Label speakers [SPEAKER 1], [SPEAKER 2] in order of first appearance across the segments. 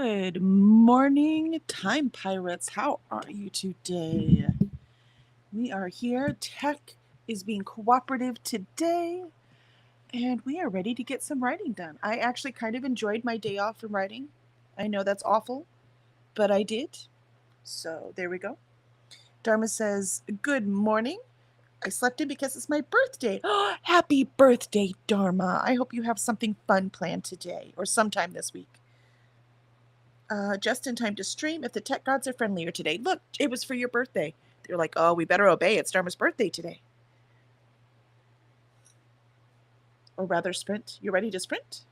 [SPEAKER 1] Good morning, Time Pirates. How are you today? We are here. Tech is being cooperative today, and we are ready to get some writing done. I actually kind of enjoyed my day off from writing. I know that's awful, but I did. So there we go. Dharma says, "Good morning. I slept in because it's my birthday." Happy birthday, Dharma. I hope you have something fun planned today or sometime this week. Just in time to stream if the tech gods are friendlier today. Look, it was for your birthday. They're like, oh, we better obey. It's Dharma's birthday today. Or rather, sprint. You ready to sprint?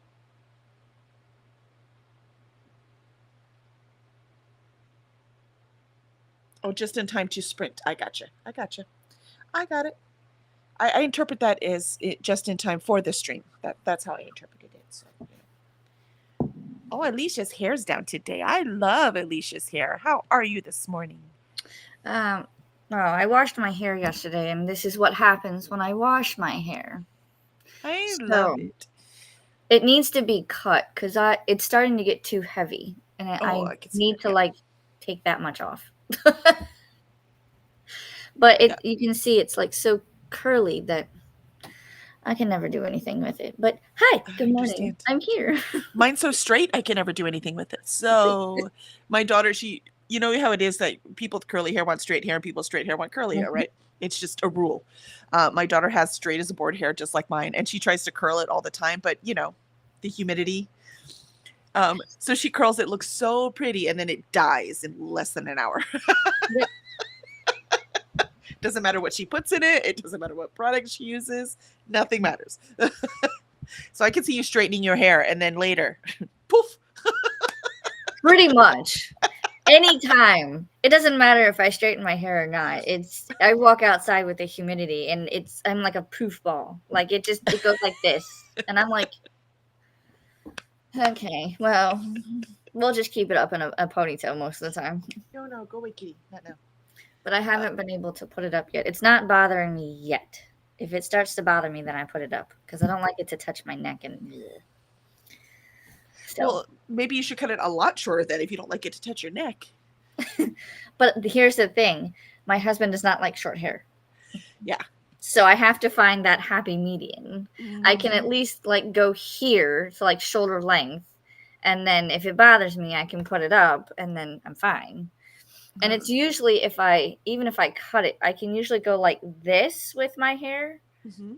[SPEAKER 1] Oh, just in time to sprint. I gotcha. I gotcha. I got it. I interpret that as it just in time for the stream. That's how I interpreted it. So, Oh, Alicia's hair's down today. I love Alicia's hair. How are you this morning?
[SPEAKER 2] Well, I washed my hair yesterday, and this is what happens when I wash my hair.
[SPEAKER 1] I love it.
[SPEAKER 2] It needs to be cut because it's starting to get too heavy, and I need to take that much off. But you can see it's like so curly that I can never do anything with it. But hi, good morning. I'm here.
[SPEAKER 1] Mine's so straight, I can never do anything with it. So my daughter, you know how it is that people with curly hair want straight hair and people with straight hair want curly hair, right? It's just a rule. My daughter has straight as a board hair, just like mine, and she tries to curl it all the time, but you know, the humidity. So she curls it, looks so pretty, and then it dies in less than an hour. Doesn't matter what she puts in it. It doesn't matter what product she uses. Nothing matters. So I can see you straightening your hair, and then later, poof.
[SPEAKER 2] Pretty much. Anytime. It doesn't matter if I straighten my hair or not. I walk outside with the humidity, and I'm like a proof ball. Like it goes like this, and I'm like, okay, well, we'll just keep it up in a ponytail most of the time.
[SPEAKER 1] No, go away, kitty. Not now.
[SPEAKER 2] But I haven't been able to put it up yet. It's not bothering me yet. If it starts to bother me, then I put it up because I don't like it to touch my neck and.
[SPEAKER 1] So. Well, maybe you should cut it a lot shorter then if you don't like it to touch your neck.
[SPEAKER 2] But here's the thing: my husband does not like short hair.
[SPEAKER 1] Yeah.
[SPEAKER 2] So I have to find that happy median. I can at least go here to shoulder length, and then if it bothers me, I can put it up, and then I'm fine. And it's usually even if I cut it, I can usually go like this with my hair,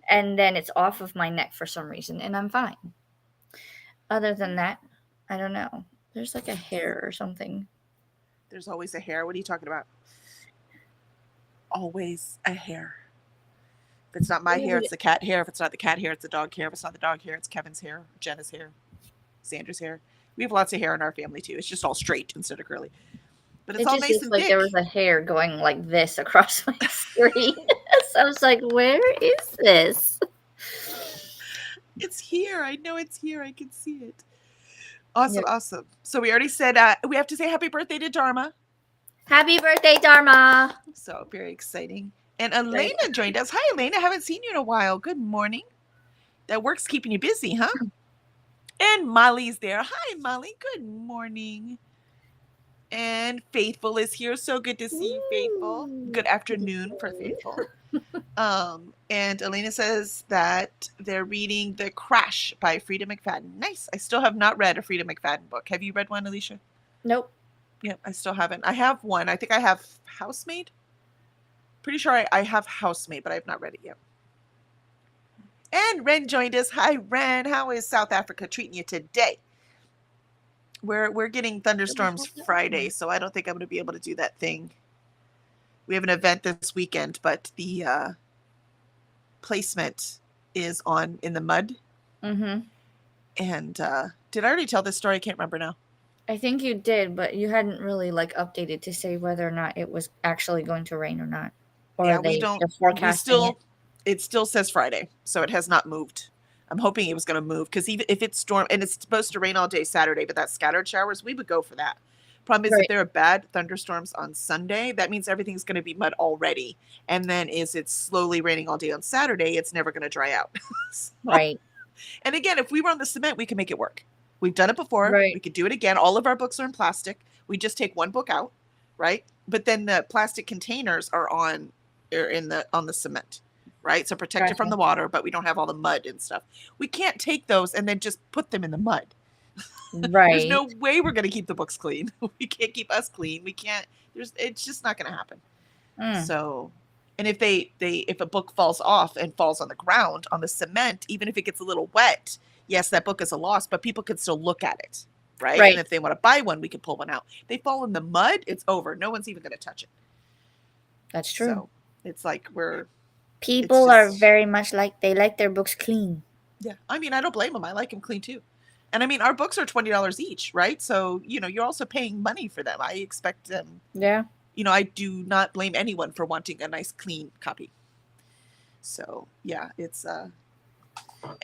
[SPEAKER 2] and then it's off of my neck for some reason, and I'm fine. Other than that, I don't know. There's a hair or something.
[SPEAKER 1] There's always a hair. What are you talking about? Always a hair. If it's not my hair, it's the cat hair. If it's not the cat hair, it's the dog hair. If it's not the dog hair, it's Kevin's hair, Jenna's hair, Sandra's hair. We have lots of hair in our family too. It's just all straight instead of curly. But it's all nice and thick.
[SPEAKER 2] There was a hair going like this across my screen. So I was like, where is this?
[SPEAKER 1] It's here. I know it's here. I can see it. Awesome, awesome. So we already said we have to say happy birthday to Dharma.
[SPEAKER 2] Happy birthday, Dharma.
[SPEAKER 1] So very exciting. And Elena joined us. Hi, Elena. I haven't seen you in a while. Good morning. That work's keeping you busy, huh? And Molly's there. Hi, Molly. Good morning. And Faithful is here. So good to see you, Faithful. Good afternoon for Faithful. And Elena says that they're reading The Crash by Frida McFadden. Nice. I still have not read a Frida McFadden book. Have you read one, Alicia?
[SPEAKER 2] Nope.
[SPEAKER 1] Yeah, I still haven't. I have one. I think I have Housemaid. Pretty sure I have Housemaid, but I have not read it yet. And Ren joined us. Hi, Ren. How is South Africa treating you today? We're getting thunderstorms Friday, so I don't think I'm going to be able to do that thing. We have an event this weekend, but the placement is in the mud.
[SPEAKER 2] Mm-hmm.
[SPEAKER 1] And did I already tell this story? I can't remember now.
[SPEAKER 2] I think you did, but you hadn't really updated to say whether or not it was actually going to rain or not. Or
[SPEAKER 1] yeah, we don't. It still says Friday, so it has not moved. I'm hoping it was going to move because even if it's storm and it's supposed to rain all day Saturday, but that's scattered showers, we would go for that. Problem is, if there are bad thunderstorms on Sunday, that means everything's going to be mud already. And then it's slowly raining all day on Saturday, it's never going to dry out.
[SPEAKER 2] Right.
[SPEAKER 1] And again, if we were on the cement, we can make it work. We've done it before.
[SPEAKER 2] Right.
[SPEAKER 1] We could do it again. All of our books are in plastic. We just take one book out, right? But then the plastic containers are on the cement, right? So protected from
[SPEAKER 2] Gotcha.
[SPEAKER 1] the water, but we don't have all the mud and stuff. We can't take those and then just put them in the mud. There's
[SPEAKER 2] Right.
[SPEAKER 1] no way we're going to keep the books clean. We can't keep us clean. We can't. It's just not going to happen. So, and if if a book falls off and falls on the ground on the cement, even if it gets a little wet, yes, that book is a loss, but people can still look at it, right?
[SPEAKER 2] Right.
[SPEAKER 1] And if they want to buy one, we can pull one out. They fall in the mud, it's over. No one's even going to touch it.
[SPEAKER 2] That's true.
[SPEAKER 1] So it's like
[SPEAKER 2] people are very much like they like their books clean.
[SPEAKER 1] Yeah, I mean, I don't blame them. I like them clean too. And I mean, our books are $20 each, right? So you're also paying money for them. I expect them.
[SPEAKER 2] Yeah.
[SPEAKER 1] I do not blame anyone for wanting a nice clean copy. So yeah, it's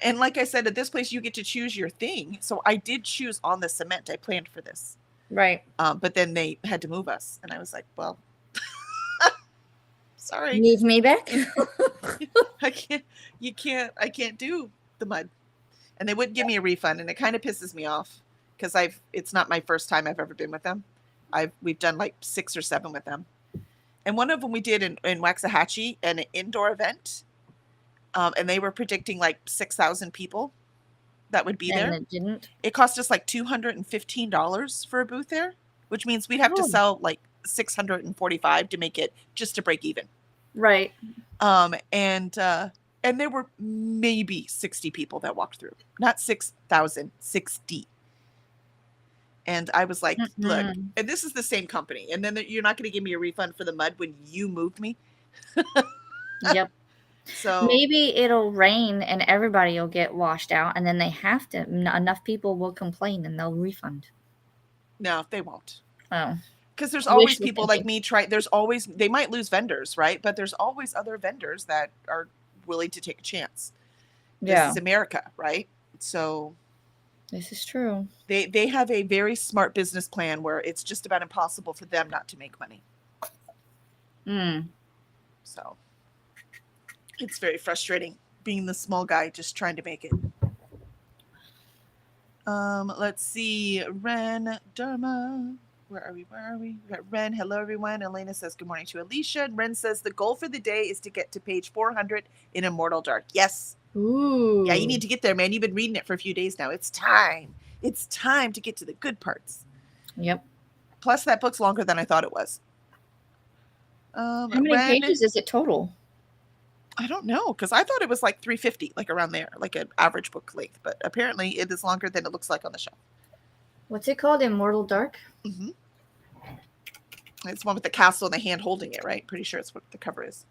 [SPEAKER 1] and like I said, at this place you get to choose your thing. So I did choose on the cement. I planned for this.
[SPEAKER 2] Right.
[SPEAKER 1] But then they had to move us, and I was like, well, sorry.
[SPEAKER 2] Leave me back.
[SPEAKER 1] I can't do the mud. And they wouldn't give me a refund, and it kind of pisses me off because it's not my first time I've ever been with them. We've done like 6 or 7 with them. And one of them we did in Waxahachie, an indoor event. And they were predicting like 6,000 people that would be there.
[SPEAKER 2] It didn't.
[SPEAKER 1] It cost us like $215 for a booth there, which means we'd have to sell like 645 to make it just to break even.
[SPEAKER 2] Right.
[SPEAKER 1] And there were maybe 60 people that walked through, not 6,000, 60. And I was like, look, and this is the same company. And then you're not going to give me a refund for the mud when you moved me.
[SPEAKER 2] Yep.
[SPEAKER 1] So
[SPEAKER 2] maybe it'll rain and everybody will get washed out, and then they have to. Enough people will complain and they'll refund.
[SPEAKER 1] No, they won't.
[SPEAKER 2] Oh.
[SPEAKER 1] Because there's always people like me they might lose vendors, right? But there's always other vendors that are willing to take a chance. This is America, right? So
[SPEAKER 2] this is true.
[SPEAKER 1] They have a very smart business plan where it's just about impossible for them not to make money. So it's very frustrating being the small guy just trying to make it. Let's see. Ren, Dharma. Where are we? We got Ren. Hello, everyone. Elena says good morning to Alicia. And Ren says the goal for the day is to get to page 400 in Immortal Dark. Yes.
[SPEAKER 2] Ooh.
[SPEAKER 1] Yeah, you need to get there, man. You've been reading it for a few days now. It's time. It's time to get to the good parts.
[SPEAKER 2] Yep.
[SPEAKER 1] Plus, that book's longer than I thought it was.
[SPEAKER 2] How many pages is it total?
[SPEAKER 1] I don't know, because I thought it was like 350, like around there, like an average book length. But apparently it is longer than it looks like on the shelf.
[SPEAKER 2] What's it called? Immortal Dark?
[SPEAKER 1] Mm-hmm. It's one with the castle and the hand holding it, right? Pretty sure it's what the cover is.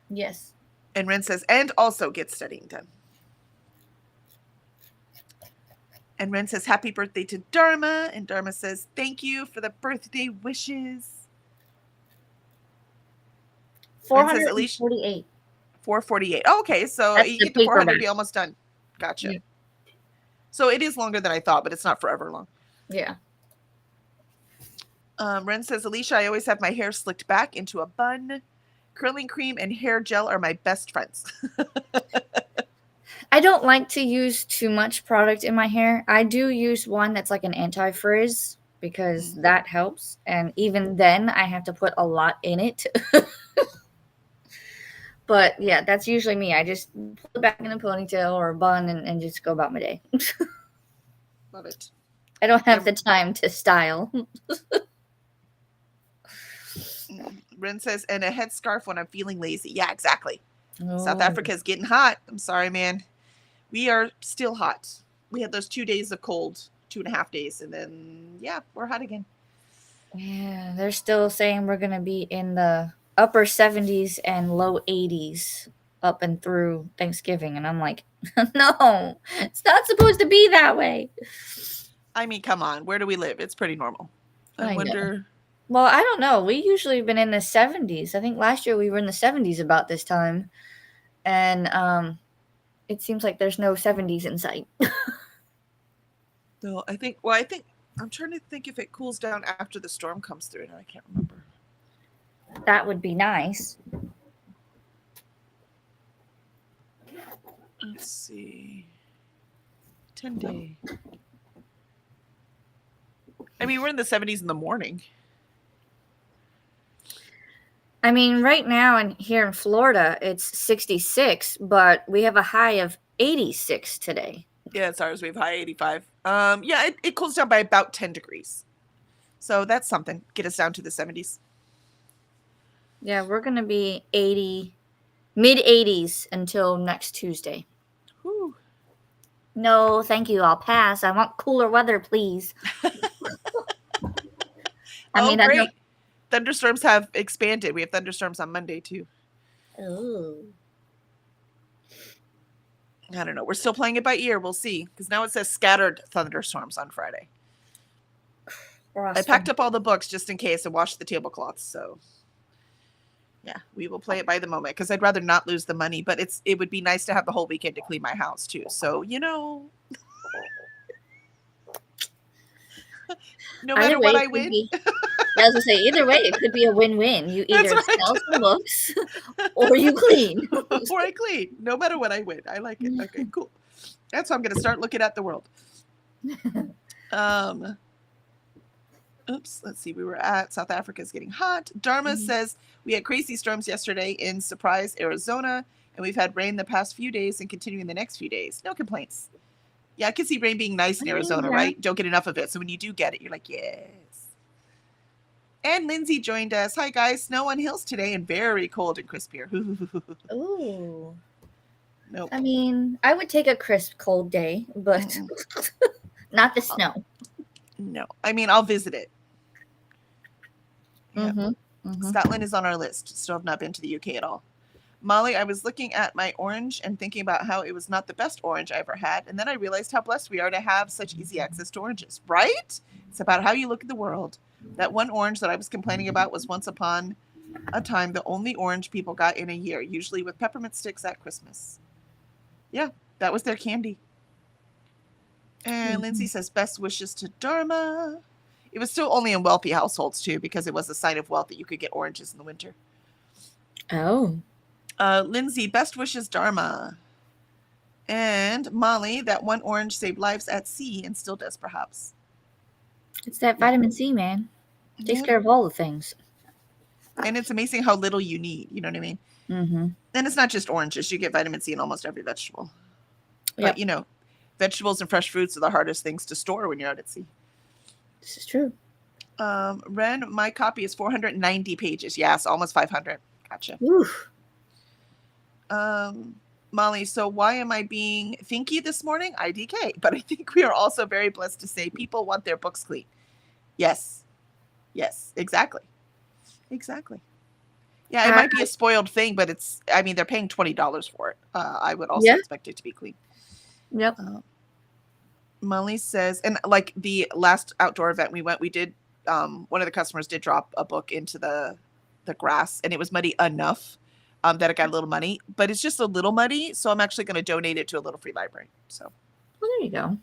[SPEAKER 2] Yes.
[SPEAKER 1] And Ren says, and also get studying done. And Ren says, happy birthday to Dharma. And Dharma says, thank you for the birthday wishes.
[SPEAKER 2] 448.
[SPEAKER 1] 448. Oh, okay, so
[SPEAKER 2] that's
[SPEAKER 1] you get to 400, be almost done. Gotcha. Yeah. So it is longer than I thought, but it's not forever long.
[SPEAKER 2] Yeah.
[SPEAKER 1] Ren says, Alicia, I always have my hair slicked back into a bun. Curling cream and hair gel are my best friends.
[SPEAKER 2] I don't like to use too much product in my hair. I do use one that's like an anti-frizz because that helps. And even then, I have to put a lot in it. But yeah, that's usually me. I just put it back in a ponytail or a bun and just go about my day.
[SPEAKER 1] Love it.
[SPEAKER 2] I don't have the time to style.
[SPEAKER 1] Ren says, and a headscarf when I'm feeling lazy. Yeah, exactly. Oh. South Africa is getting hot. I'm sorry, man. We are still hot. We had those 2 days of cold, 2.5 days, and then, yeah, we're hot again.
[SPEAKER 2] Yeah, they're still saying we're going to be in the upper 70s and low 80s up and through Thanksgiving. And I'm like, no, it's not supposed to be that way.
[SPEAKER 1] I mean, come on. Where do we live? It's pretty normal. I wonder.
[SPEAKER 2] Know. Well, I don't know. We usually have been in the 70s. I think last year we were in the 70s about this time. And it seems like there's no 70s in sight.
[SPEAKER 1] No, I'm trying to think if it cools down after the storm comes through. And I can't remember.
[SPEAKER 2] That would be nice.
[SPEAKER 1] Let's see. 10-day. mean, we're in the 70s in the morning.
[SPEAKER 2] I mean, right now here in Florida, it's 66, but we have a high of 86 today.
[SPEAKER 1] Yeah, it's ours. We have high 85. Yeah, it cools down by about 10 degrees. So that's something. Get us down to the 70s.
[SPEAKER 2] Yeah, we're going to be mid 80s until next Tuesday.
[SPEAKER 1] Whew.
[SPEAKER 2] No, thank you. I'll pass. I want cooler weather, please.
[SPEAKER 1] Great. Thunderstorms have expanded. We have thunderstorms on Monday, too.
[SPEAKER 2] Oh.
[SPEAKER 1] I don't know. We're still playing it by ear. We'll see. Because now it says scattered thunderstorms on Friday.
[SPEAKER 2] Awesome.
[SPEAKER 1] I packed up all the books just in case and washed the tablecloths. So, yeah, we will play it by the moment. Because I'd rather not lose the money. But it would be nice to have the whole weekend to clean my house, too. So, no matter what I win.
[SPEAKER 2] As I say, either way, it could be a win-win. You either sell some books or you clean.
[SPEAKER 1] Or I clean. No matter what I win. I like it. Okay, cool. That's how I'm going to start looking at the world. Oops. Let's see. We were at South Africa is getting hot. Dharma says we had crazy storms yesterday in Surprise, Arizona, and we've had rain the past few days and continuing the next few days. No complaints. Yeah, I can see rain being nice in Arizona, right? Don't get enough of it. So when you do get it, you're like, yes. And Lindsay joined us. Hi, guys. Snow on hills today and very cold and crisp here.
[SPEAKER 2] Ooh.
[SPEAKER 1] Nope.
[SPEAKER 2] I mean, I would take a crisp, cold day, but not the snow.
[SPEAKER 1] No. I mean, I'll visit it. Yep.
[SPEAKER 2] Mm-hmm.
[SPEAKER 1] Scotland is on our list. Still have not been to the UK at all. Molly, I was looking at my orange and thinking about how it was not the best orange I ever had. And then I realized how blessed we are to have such easy access to oranges, right? It's about how you look at the world. That one orange that I was complaining about was once upon a time the only orange people got in a year, usually with peppermint sticks at Christmas. Yeah, that was their candy. And Lindsay says, best wishes to Dharma. It was still only in wealthy households, too, because it was a sign of wealth that you could get oranges in the winter.
[SPEAKER 2] Oh.
[SPEAKER 1] Lindsay, best wishes, Dharma. And Molly, that one orange saved lives at sea and still does, perhaps.
[SPEAKER 2] It's that vitamin C, man. Takes care of all the things.
[SPEAKER 1] And it's amazing how little you need. You know what I mean?
[SPEAKER 2] Mm-hmm.
[SPEAKER 1] And it's not just oranges. You get vitamin C in almost every vegetable.
[SPEAKER 2] Yep.
[SPEAKER 1] But, vegetables and fresh fruits are the hardest things to store when you're out at sea.
[SPEAKER 2] This is true.
[SPEAKER 1] Ren, my copy is 490 pages. Yes, almost 500. Gotcha.
[SPEAKER 2] Oof.
[SPEAKER 1] Molly, so why am I being thinky this morning? IDK. But I think we are also very blessed to say people want their books clean. Yes. Yes, exactly. Exactly. Yeah, it might be a spoiled thing, but they're paying $20 for it. I would also expect it to be clean.
[SPEAKER 2] Yep.
[SPEAKER 1] Molly says, and like the last outdoor event we went, we did, one of the customers did drop a book into the grass, and it was muddy enough that it got a little muddy, but it's just a little muddy. So I'm actually going to donate it to a little free library. So,
[SPEAKER 2] well, there you go.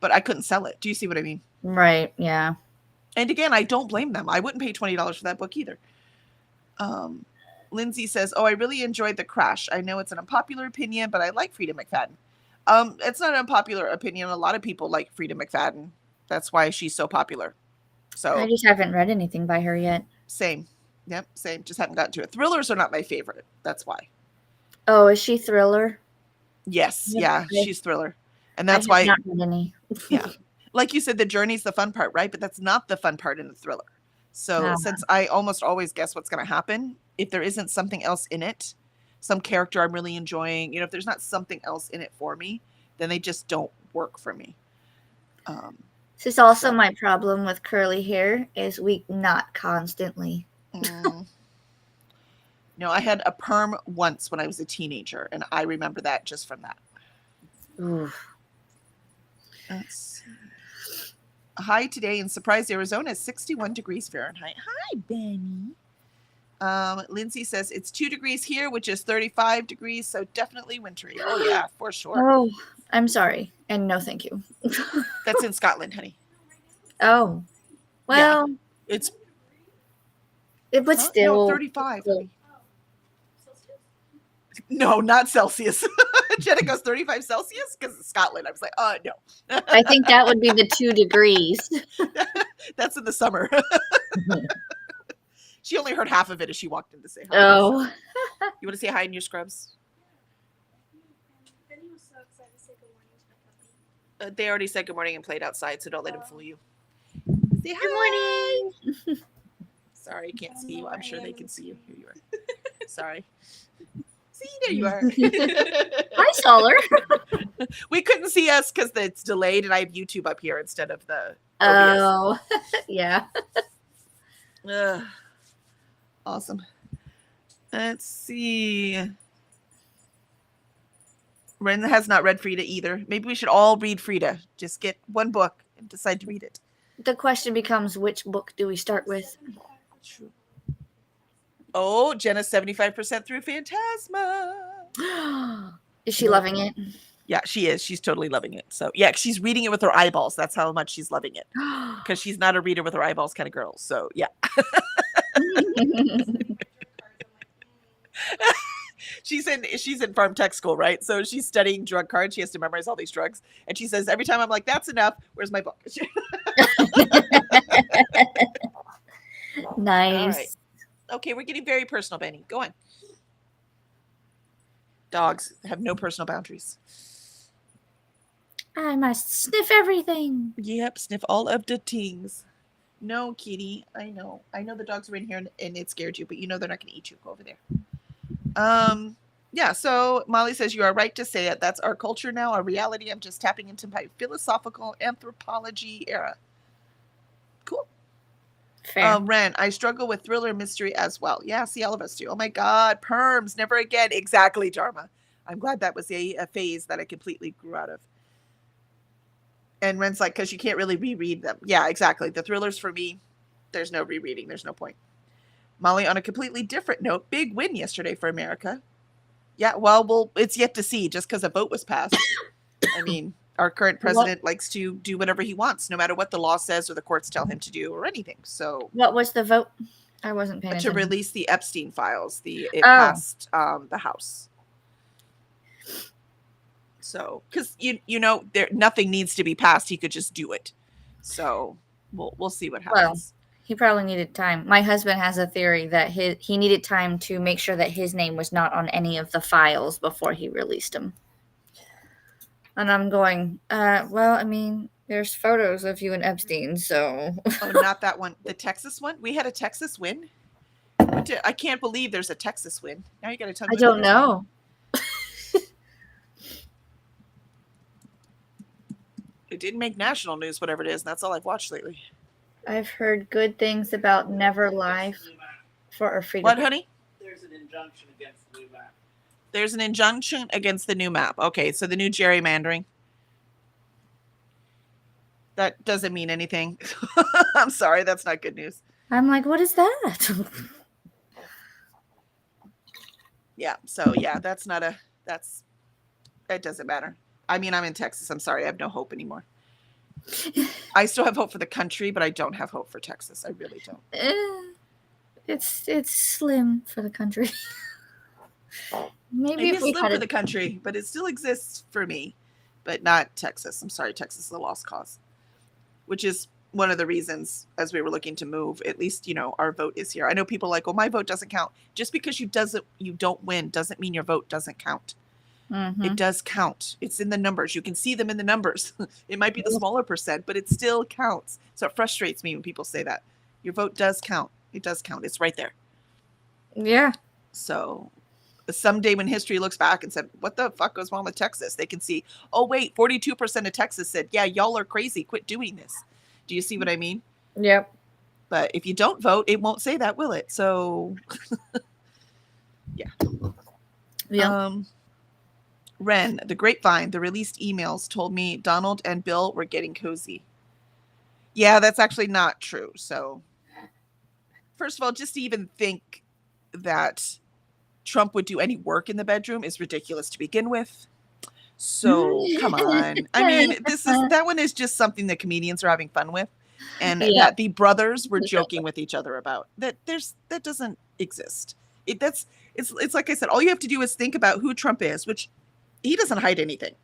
[SPEAKER 1] But I couldn't sell it. Do you see what I mean?
[SPEAKER 2] Right. Yeah.
[SPEAKER 1] And again, I don't blame them. I wouldn't pay $20 for that book either. Lindsay says, oh, I really enjoyed The Crash. I know it's an unpopular opinion, but I like Frida McFadden. It's not an unpopular opinion. A lot of people like Frida McFadden. That's why she's so popular. So
[SPEAKER 2] I just haven't read anything by her yet.
[SPEAKER 1] Same. Yep, same. Just haven't gotten to it. Thrillers are not my favorite. That's why.
[SPEAKER 2] Oh, is she thriller?
[SPEAKER 1] Yes. Yeah, she's thriller. And that's
[SPEAKER 2] I have
[SPEAKER 1] why.
[SPEAKER 2] Not read any.
[SPEAKER 1] Yeah. Like you said, the journey's the fun part, right? But that's not the fun part in the thriller. So since I almost always guess what's going to happen, if there isn't something else in it, some character I'm really enjoying, if there's not something else in it for me, then they just don't work for me.
[SPEAKER 2] This is also my problem with curly hair is we knot constantly.
[SPEAKER 1] No, I had a perm once when I was a teenager, and I remember that just from that.
[SPEAKER 2] Oof.
[SPEAKER 1] Let's see. High today in Surprise, Arizona is 61 degrees Fahrenheit. Hi, Benny. Lindsay says it's 2 degrees here, which is 35 degrees, so definitely wintry. Oh, yeah, for sure.
[SPEAKER 2] Oh, I'm sorry. And no, thank you.
[SPEAKER 1] That's in Scotland, honey.
[SPEAKER 2] Oh. Well.
[SPEAKER 1] Yeah.
[SPEAKER 2] It was still.
[SPEAKER 1] No, 35. No, not Celsius. Jenna goes 35 Celsius because it's Scotland. I was like, no.
[SPEAKER 2] I think that would be the 2 degrees.
[SPEAKER 1] That's in the summer. She only heard half of it as she walked in to say hi.
[SPEAKER 2] Oh.
[SPEAKER 1] So. You want to say hi in your scrubs?
[SPEAKER 3] Benny was so excited to say good morning to my puppy.
[SPEAKER 1] They already said good morning and played outside, so don't let him fool you. Say hi.
[SPEAKER 2] Good morning.
[SPEAKER 1] Sorry, I can't see you. I'm sure they can see you. Here you are. Sorry. See, there you are.
[SPEAKER 2] Hi, Solar.
[SPEAKER 1] We couldn't see us because it's delayed, and I have YouTube up here instead of the OBS.
[SPEAKER 2] Oh, yeah.
[SPEAKER 1] Ugh. Awesome. Let's see. Ren has not read Frida either. Maybe we should all read Frida. Just get one book and decide to read it.
[SPEAKER 2] The question becomes, which book do we start with?
[SPEAKER 1] True. Oh, Jenna's 75% through Phantasma.
[SPEAKER 2] Is she loving it?
[SPEAKER 1] Yeah, she is. She's totally loving it. So, yeah, she's reading it with her eyeballs. That's how much she's loving it. Because she's not a reader with her eyeballs kind of girl. So, yeah. She's in farm tech school, right? So she's studying drug cards. She has to memorize all these drugs. And she says, every time I'm like, that's enough. Where's my book?
[SPEAKER 2] Nice.
[SPEAKER 1] All right. Okay, we're getting very personal, Benny. Go on. Dogs have no personal boundaries.
[SPEAKER 2] I must sniff everything.
[SPEAKER 1] Yep, sniff all of the things. No, kitty. I know. I know the dogs are in here and it scared you, but you know they're not going to eat you. Go over there. Yeah, so Molly says, you are right to say it. That's our culture now, our reality. I'm just tapping into my philosophical anthropology era. Cool.
[SPEAKER 2] Fair.
[SPEAKER 1] Ren, I struggle with thriller mystery as well. Yeah, see, all of us do. Oh my God, perms, never again. Exactly, Dharma. I'm glad that was a phase that I completely grew out of. And Ren's like, because you can't really reread them. Yeah, exactly. The thrillers for me, there's no rereading. There's no point. Molly, on a completely different note, big win yesterday for America. Yeah, well, it's yet to see just because a vote was passed. I mean, our current president likes to do whatever he wants, no matter what the law says or the courts tell him to do or anything. So,
[SPEAKER 2] what was the vote? I wasn't paying attention.
[SPEAKER 1] To release the Epstein files. It passed the House. So, because you know, nothing needs to be passed. He could just do it. So we'll see what happens.
[SPEAKER 2] Well, he probably needed time. My husband has a theory that he needed time to make sure that his name was not on any of the files before he released them. And I'm going, well, I mean, there's photos of you and Epstein, so.
[SPEAKER 1] Oh, not that one. The Texas one? We had a Texas win? I can't believe there's a Texas win. Now you got to tell me.
[SPEAKER 2] I don't know.
[SPEAKER 1] It didn't make national news, whatever it is. And that's all I've watched lately.
[SPEAKER 2] I've heard good things about Never Live for our freedom.
[SPEAKER 1] What, honey?
[SPEAKER 4] There's an injunction against the new map.
[SPEAKER 1] There's an injunction against the new map. Okay, so the new gerrymandering. That doesn't mean anything. I'm sorry, that's not good news.
[SPEAKER 2] I'm like, what is that?
[SPEAKER 1] Yeah, so yeah, that doesn't matter. I mean, I'm in Texas. I'm sorry, I have no hope anymore. I still have hope for the country, but I don't have hope for Texas. I really don't.
[SPEAKER 2] It's slim for the country. Maybe
[SPEAKER 1] It
[SPEAKER 2] if
[SPEAKER 1] is
[SPEAKER 2] we
[SPEAKER 1] slim
[SPEAKER 2] had
[SPEAKER 1] for the country, but it still exists for me, but not Texas. I'm sorry, Texas is a lost cause, which is one of the reasons as we were looking to move. At least, you know, our vote is here. I know people are like, well, my vote doesn't count. Just because you don't win doesn't mean your vote doesn't count.
[SPEAKER 2] Mm-hmm.
[SPEAKER 1] It does count. It's in the numbers. You can see them in the numbers. It might be the smaller percent, but it still counts. So it frustrates me when people say that. Your vote does count. It does count. It's right there.
[SPEAKER 2] Yeah.
[SPEAKER 1] So someday when history looks back and said, what the fuck goes wrong with Texas? They can see, oh, wait, 42% of Texas said, yeah, y'all are crazy. Quit doing this. Do you see what I mean?
[SPEAKER 2] Yep.
[SPEAKER 1] But if you don't vote, it won't say that, will it? So, yeah. Ren, the grapevine, the released emails told me Donald and Bill were getting cozy. Yeah, that's actually not true. So, first of all, just to even think that Trump would do any work in the bedroom is ridiculous to begin with. So, come on. I mean, that one is just something that comedians are having fun with, and that the brothers were joking with each other about. That doesn't exist. It's like I said, all you have to do is think about who Trump is, which he doesn't hide anything.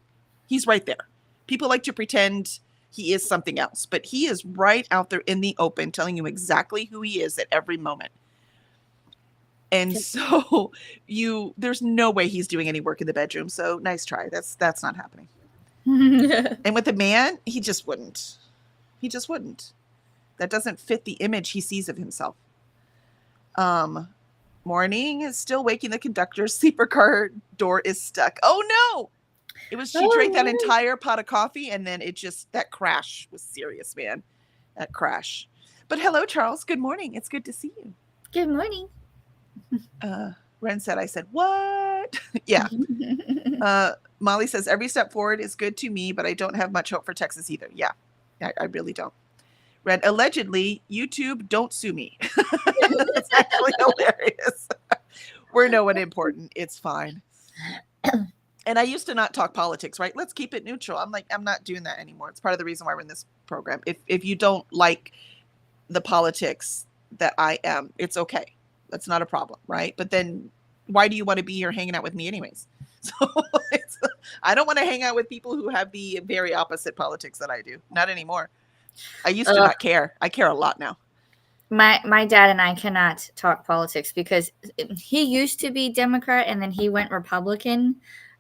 [SPEAKER 1] He's right there. People like to pretend he is something else, but he is right out there in the open telling you exactly who he is at every moment. And so there's no way he's doing any work in the bedroom. So nice try. That's not happening. And with the man, he just wouldn't. He just wouldn't. That doesn't fit the image he sees of himself. Morning is still waking the conductor's sleeper car door is stuck. Oh no! She drank that entire pot of coffee, and then that crash was serious, man. That crash. But hello, Charles. Good morning. It's good to see you.
[SPEAKER 2] Good morning.
[SPEAKER 1] Ren said, I said, what? Yeah. Molly says, every step forward is good to me, but I don't have much hope for Texas either. Yeah, I really don't. Ren, allegedly, YouTube, don't sue me. That's actually hilarious. We're no one important. It's fine. And I used to not talk politics, right? Let's keep it neutral. I'm not doing that anymore. It's part of the reason why we're in this program. If you don't like the politics that I am, it's okay. That's not a problem, right? But then why do you want to be here hanging out with me anyways? So I don't want to hang out with people who have the very opposite politics that I do. Not anymore. I used to not care. I care a lot now.
[SPEAKER 2] My dad and I cannot talk politics because he used to be Democrat and then he went Republican,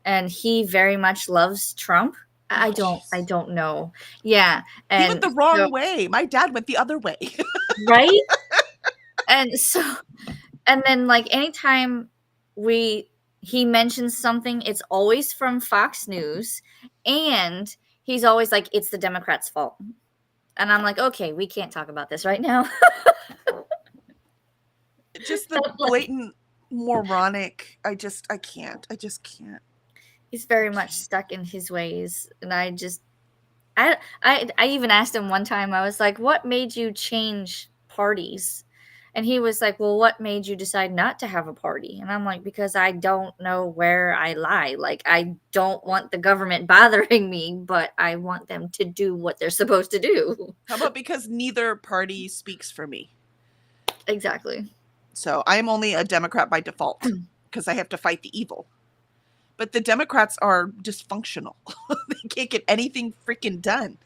[SPEAKER 2] and he very much loves Trump. I don't know. Yeah. And
[SPEAKER 1] he went the wrong way. My dad went the other way.
[SPEAKER 2] Right? And then like anytime he mentions something, it's always from Fox News, and he's always like, it's the Democrats' fault. And I'm like, okay, we can't talk about this right now.
[SPEAKER 1] Just the blatant moronic. I just can't.
[SPEAKER 2] He's very much stuck in his ways. And I even asked him one time, I was like, what made you change parties? And he was like, well, what made you decide not to have a party? And I'm like, because I don't know where I lie. Like, I don't want the government bothering me, but I want them to do what they're supposed to do.
[SPEAKER 1] How about because neither party speaks for me?
[SPEAKER 2] Exactly.
[SPEAKER 1] So I'm only a Democrat by default because I have to fight the evil. But the Democrats are dysfunctional. They can't get anything freaking done.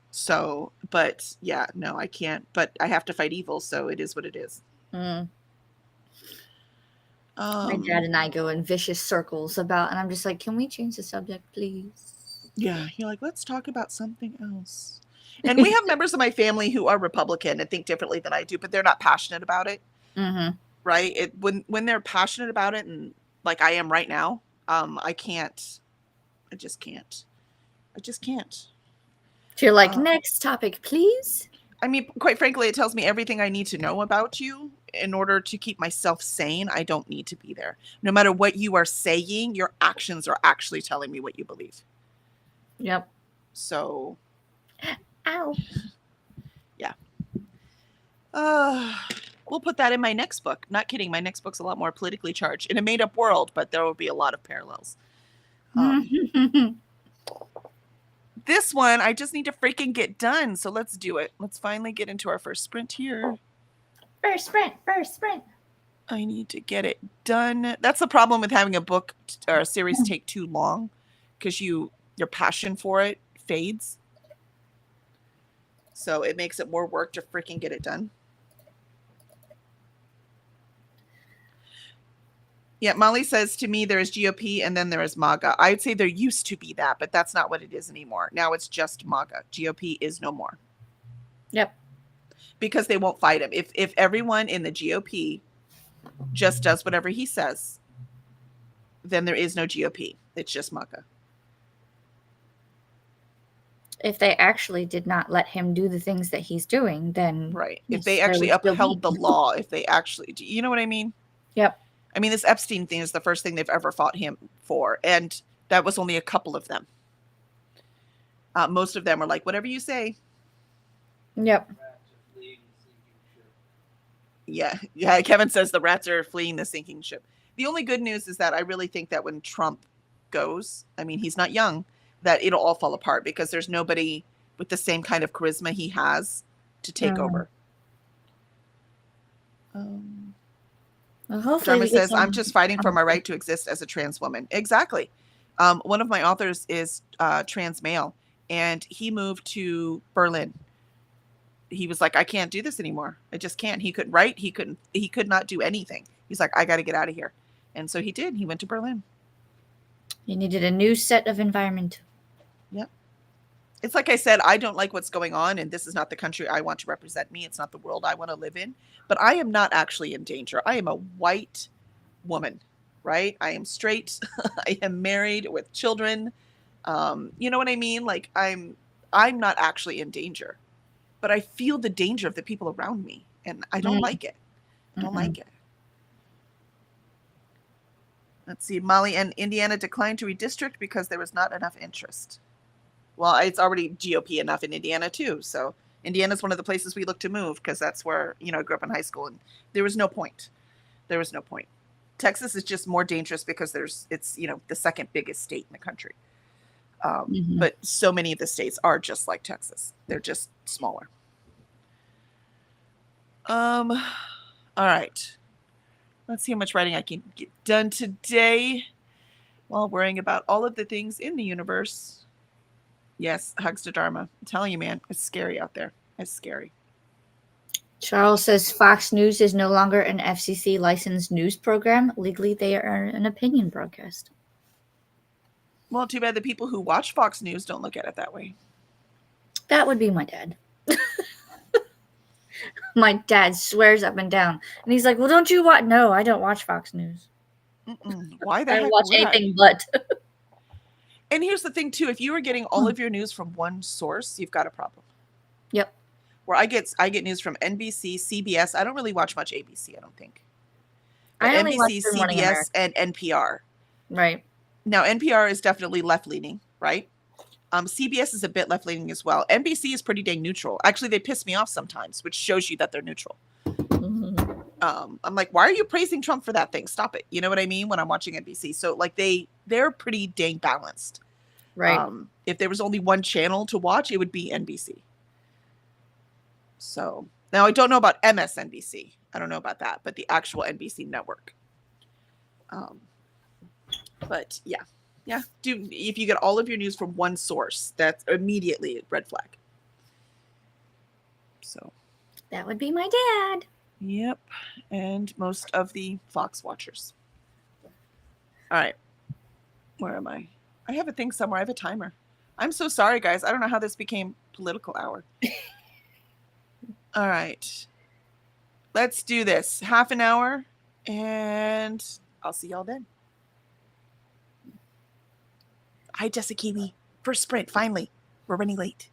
[SPEAKER 1] So, but yeah, no, I can't. But I have to fight evil, so it is what it is.
[SPEAKER 2] My dad and I go in vicious circles and I'm just like, can we change the subject, please?
[SPEAKER 1] Yeah, you're like, let's talk about something else. And we have members of my family who are Republican and think differently than I do, but they're not passionate about it.
[SPEAKER 2] Mm-hmm.
[SPEAKER 1] Right? When they're passionate about it, and like I am right now, I just can't.
[SPEAKER 2] So you're like, next topic, please.
[SPEAKER 1] I mean, quite frankly, it tells me everything I need to know about you in order to keep myself sane. I don't need to be there. No matter what you are saying, your actions are actually telling me what you believe.
[SPEAKER 2] Yep.
[SPEAKER 1] So.
[SPEAKER 2] Ow.
[SPEAKER 1] Yeah. We'll put that in my next book. Not kidding. My next book's a lot more politically charged in a made-up world, but there will be a lot of parallels. This one, I just need to freaking get done. So let's do it. Let's finally get into our first sprint here.
[SPEAKER 2] First sprint.
[SPEAKER 1] I need to get it done. That's the problem with having a book or a series take too long, because your passion for it fades. So it makes it more work to freaking get it done. Yeah, Molly says to me there is GOP and then there is MAGA. I'd say there used to be that, but that's not what it is anymore. Now it's just MAGA. GOP is no more.
[SPEAKER 2] Yep.
[SPEAKER 1] Because they won't fight him. If everyone in the GOP just does whatever he says, then there is no GOP. It's just MAGA.
[SPEAKER 2] If they actually did not let him do the things that he's doing, then
[SPEAKER 1] right. If they actually upheld the law, if they actually, you know what I mean?
[SPEAKER 2] Yep.
[SPEAKER 1] I mean, this Epstein thing is the first thing they've ever fought him for, and that was only a couple of them. Most of them are like, whatever you say.
[SPEAKER 2] Yep.
[SPEAKER 1] Yeah. Kevin says the rats are fleeing the sinking ship. The only good news is that I really think that when Trump goes, I mean, he's not young, that it'll all fall apart because there's nobody with the same kind of charisma he has to take over.
[SPEAKER 2] Well, hopefully
[SPEAKER 1] Dharma says, I'm just fighting for my right to exist as a trans woman. Exactly. One of my authors is trans male, and he moved to Berlin. He was like, I can't do this anymore. I just can't. He couldn't write. He could not do anything. He's like, I got to get out of here. And so he did. He went to Berlin.
[SPEAKER 2] You needed a new set of environment.
[SPEAKER 1] Yep. It's like I said, I don't like what's going on, and this is not the country I want to represent me. It's not the world I want to live in. But I am not actually in danger. I am a white woman, right? I am straight. I am married with children. You know what I mean? Like I'm not actually in danger, but I feel the danger of the people around me, and I don't like it. I don't like it. Let's see. Molly and Indiana declined to redistrict because there was not enough interest. Well, it's already GOP enough in Indiana too. So Indiana's one of the places we look to move because that's where, I grew up in high school, and there was no point. There was no point. Texas is just more dangerous because it's the second biggest state in the country. But so many of the states are just like Texas. They're just smaller. All right. Let's see how much writing I can get done today while worrying about all of the things in the universe. Yes, hugs to Dharma. I'm telling you, man, it's scary out there. It's scary.
[SPEAKER 2] Charles says Fox News is no longer an FCC licensed news program. Legally, they are an opinion broadcast.
[SPEAKER 1] Well, too bad the people who watch Fox News don't look at it that way.
[SPEAKER 2] That would be my dad. My dad swears up and down. And he's like, well, don't you watch? No, I don't watch Fox News.
[SPEAKER 1] Why the
[SPEAKER 2] I
[SPEAKER 1] heck
[SPEAKER 2] don't watch
[SPEAKER 1] would
[SPEAKER 2] anything but.
[SPEAKER 1] And here's the thing, too. If you were getting all of your news from one source, you've got a problem.
[SPEAKER 2] Yep.
[SPEAKER 1] Where I get news from NBC, CBS. I don't really watch much ABC, I don't think. But
[SPEAKER 2] I only watch
[SPEAKER 1] NBC,
[SPEAKER 2] Good Morning
[SPEAKER 1] CBS,
[SPEAKER 2] America.
[SPEAKER 1] and NPR.
[SPEAKER 2] Right.
[SPEAKER 1] Now, NPR is definitely left-leaning, right? CBS is a bit left-leaning as well. NBC is pretty dang neutral. Actually, they piss me off sometimes, which shows you that they're neutral. I'm like, why are you praising Trump for that thing? Stop it. You know what I mean? When I'm watching NBC. So like they're pretty dang balanced.
[SPEAKER 2] Right.
[SPEAKER 1] If there was only one channel to watch, it would be NBC. So now I don't know about MSNBC. I don't know about that, but the actual NBC network. But yeah. If you get all of your news from one source, that's immediately a red flag. So
[SPEAKER 2] that would be my dad.
[SPEAKER 1] Yep. And most of the Fox watchers. All right. Where am I? I have a thing somewhere. I have a timer. I'm so sorry, guys. I don't know how this became political hour. All right. Let's do this. Half an hour, and I'll see y'all then. Hi, Jessica Kiwi. First sprint, finally. We're running late.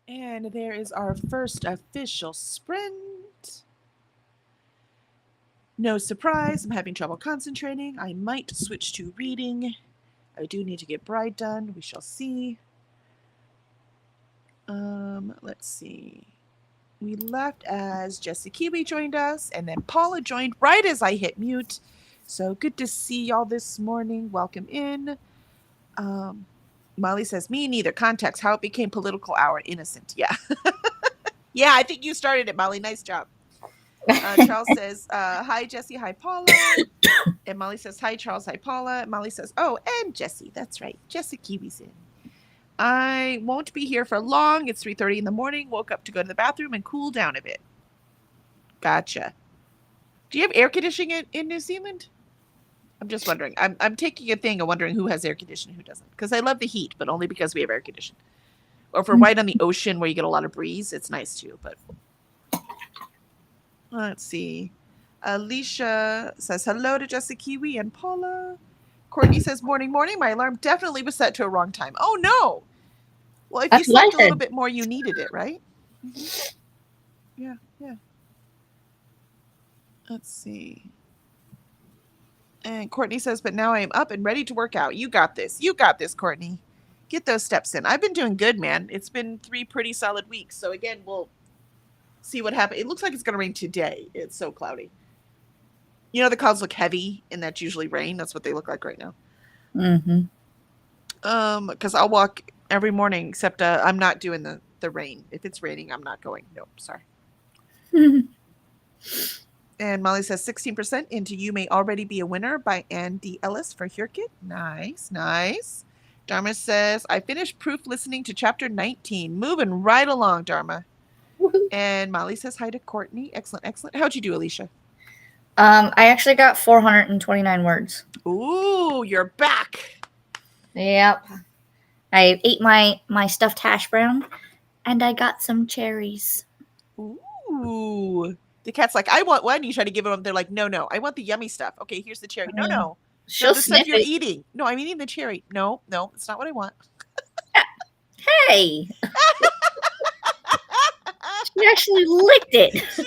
[SPEAKER 1] And there is our first official sprint. No surprise, I'm having trouble concentrating. I might switch to reading. I do need to get Bride done. We shall see. Let's see. We left as Jessie Kiwi joined us, and then Paula joined right as I hit mute. So good to see y'all this morning. Welcome in. Molly says, me neither. Context, how it became political hour. Innocent. Yeah. Yeah, I think you started it, Molly. Nice job. Charles says, hi, Jessie. Hi, Paula. And Molly says, hi, Charles. Hi, Paula. And Molly says, oh, and Jessie. That's right. Jessie Kiwi's in. I won't be here for long. It's 3:30 in the morning. Woke up to go to the bathroom and cool down a bit. Gotcha. Do you have air conditioning in New Zealand? I'm just wondering. I'm taking a thing and wondering who has air conditioning, who doesn't. Because I love the heat, but only because we have air conditioning. Or if we're right on the ocean where you get a lot of breeze, it's nice too. But let's see. Alicia says hello to Jessie Kiwi and Paula. Courtney says morning, morning. My alarm definitely was set to a wrong time. Oh no. Well, if
[SPEAKER 2] That's
[SPEAKER 1] you
[SPEAKER 2] what I
[SPEAKER 1] slept a little
[SPEAKER 2] said.
[SPEAKER 1] bit more, you needed it, right? Yeah, yeah. Let's see. And Courtney says, but now I am up and ready to work out. You got this. You got this, Courtney. Get those steps in. I've been doing good, man. It's been 3 pretty solid weeks. So again, we'll see what happens. It looks like it's going to rain today. It's so cloudy. You know, the clouds look heavy, and that's usually rain. That's what they look like right now.
[SPEAKER 2] Mm-hmm.
[SPEAKER 1] Because I'll walk every morning, except I'm not doing the rain. If it's raining, I'm not going. Nope, sorry. And Molly says 16% into You May Already Be a Winner by Ann D. Ellis for Hurkit. Nice, nice. Dharma says, I finished proof listening to chapter 19. Moving right along, Dharma. And Molly says hi to Courtney. Excellent, excellent. How'd you do, Alicia?
[SPEAKER 2] I actually got 429 words.
[SPEAKER 1] Ooh, you're back.
[SPEAKER 2] Yep. I ate my stuffed hash brown, and I got some cherries.
[SPEAKER 1] Ooh. The cat's like, I want one. You try to give them. They're like, no, no. I want the yummy stuff. Okay, here's the cherry. No, no.
[SPEAKER 2] She'll
[SPEAKER 1] No, the stuff
[SPEAKER 2] sniff
[SPEAKER 1] you're
[SPEAKER 2] it.
[SPEAKER 1] eating. No, I'm eating the cherry. No, no, it's not what I want.
[SPEAKER 2] Hey! She actually licked it.
[SPEAKER 1] She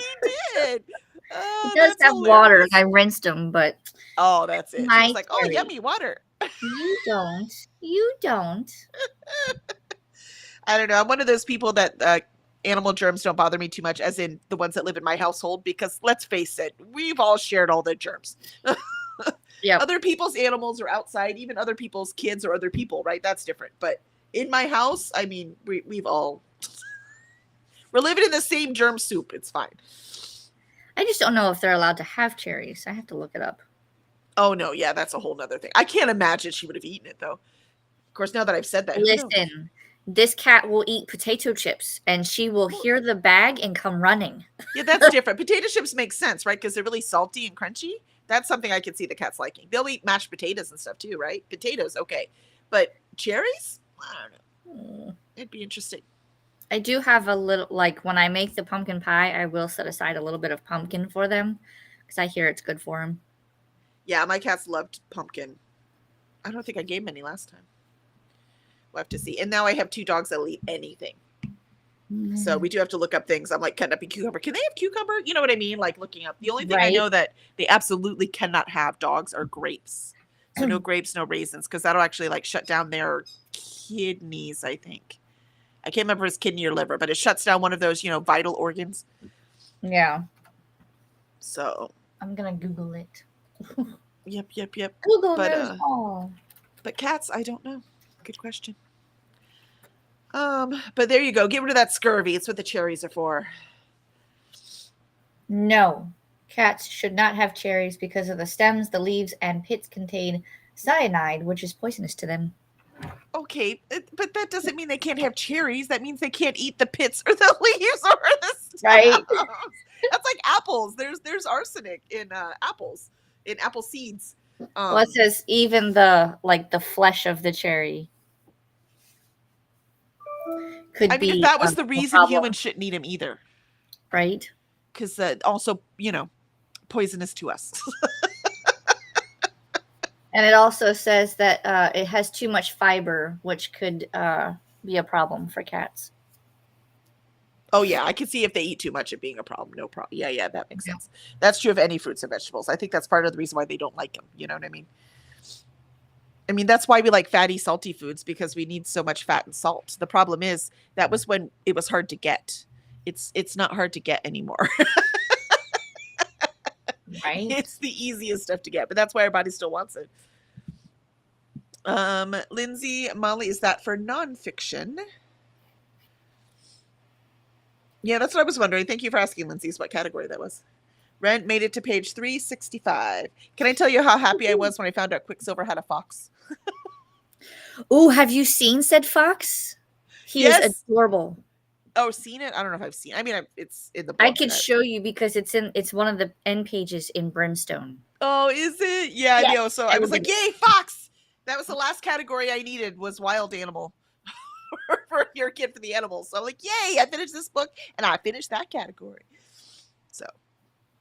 [SPEAKER 1] did. Oh,
[SPEAKER 2] It does
[SPEAKER 1] that's
[SPEAKER 2] have water,
[SPEAKER 1] hilarious.
[SPEAKER 2] and I rinsed them, but
[SPEAKER 1] Oh, that's it. She
[SPEAKER 2] My
[SPEAKER 1] was like, oh,
[SPEAKER 2] cherry.
[SPEAKER 1] yummy water.
[SPEAKER 2] you don't. You don't.
[SPEAKER 1] I don't know. I'm one of those people that animal germs don't bother me too much, as in the ones that live in my household, because let's face it, we've all shared all the germs.
[SPEAKER 2] Yep.
[SPEAKER 1] Other people's animals are outside, even other people's kids or other people, right? That's different. But in my house, I mean, we've all we're living in the same germ soup. It's fine.
[SPEAKER 2] I just don't know if they're allowed to have cherries. I have to look it up.
[SPEAKER 1] Oh no, yeah, that's a whole nother thing. I can't imagine she would have eaten it though. Of course, now that I've said that, who knows?
[SPEAKER 2] Listen, this cat will eat potato chips, and she will hear the bag and come running.
[SPEAKER 1] Yeah, that's different. Potato chips make sense, right? Because they're really salty and crunchy. That's something I could see the cats liking. They'll eat mashed potatoes and stuff too, right? Potatoes, okay. But cherries? I don't know.
[SPEAKER 2] Mm.
[SPEAKER 1] It'd be interesting.
[SPEAKER 2] I do have a little, like when I make the pumpkin pie, I will set aside a little bit of pumpkin for them because I hear it's good for them.
[SPEAKER 1] Yeah, my cats loved pumpkin. I don't think I gave them any last time. We'll have to see. And now I have 2 dogs that'll eat anything. So we do have to look up things. I'm like cutting up a cucumber. Can they have cucumber? You know what I mean? Like looking up. The only thing I
[SPEAKER 2] Right.
[SPEAKER 1] know that they absolutely cannot have dogs are grapes. So no grapes, no raisins, because that'll actually like shut down their kidneys, I think. I can't remember if it's kidney or liver, but it shuts down one of those, vital organs.
[SPEAKER 2] Yeah.
[SPEAKER 1] So,
[SPEAKER 2] I'm going to Google it.
[SPEAKER 1] yep.
[SPEAKER 2] Google
[SPEAKER 1] But,
[SPEAKER 2] knows all.
[SPEAKER 1] But cats, I don't know. Good question. But there you go. Get rid of that scurvy. It's what the cherries are for.
[SPEAKER 2] No. Cats should not have cherries because of the stems, the leaves, and pits contain cyanide, which is poisonous to them.
[SPEAKER 1] Okay, but that doesn't mean they can't have cherries. That means they can't eat the pits or the leaves or the stems.
[SPEAKER 2] Right.
[SPEAKER 1] That's like apples. There's arsenic in apples, in apple seeds.
[SPEAKER 2] Well, it says even the flesh of the cherry could
[SPEAKER 1] I mean,
[SPEAKER 2] be.
[SPEAKER 1] if that was the
[SPEAKER 2] a
[SPEAKER 1] reason,
[SPEAKER 2] problem,
[SPEAKER 1] humans shouldn't eat them either,
[SPEAKER 2] right?
[SPEAKER 1] because also, poisonous to us.
[SPEAKER 2] And it also says that it has too much fiber, which could be a problem for cats.
[SPEAKER 1] Oh yeah, I can see if they eat too much it being a problem. No problem. Yeah, that makes sense. That's true of any fruits and vegetables. I think that's part of the reason why they don't like them. You know what I mean? I mean, that's why we like fatty, salty foods because we need so much fat and salt. The problem is that was when it was hard to get. It's not hard to get anymore.
[SPEAKER 2] Right.
[SPEAKER 1] It's the easiest stuff to get, but that's why our body still wants it. Lindsay, Molly, is that for nonfiction? Yeah, that's what I was wondering. Thank you for asking, Lindsay, what category that was. Rent made it to page 365. Can I tell you how happy I was when I found out Quicksilver had a fox?
[SPEAKER 2] Oh, have you seen said fox? He is
[SPEAKER 1] Yes.
[SPEAKER 2] adorable.
[SPEAKER 1] Oh, seen it? I don't know if I've seen. I mean, it's in the book.
[SPEAKER 2] I could show you because it's one of the end pages in Brimstone.
[SPEAKER 1] Oh, is it? Yeah,
[SPEAKER 2] Yes,
[SPEAKER 1] I know. So I was like,
[SPEAKER 2] everybody-
[SPEAKER 1] yay, fox! That was the last category I needed was wild animal for your kid for the animals. So I'm like, yay! I finished this book and I finished that category. So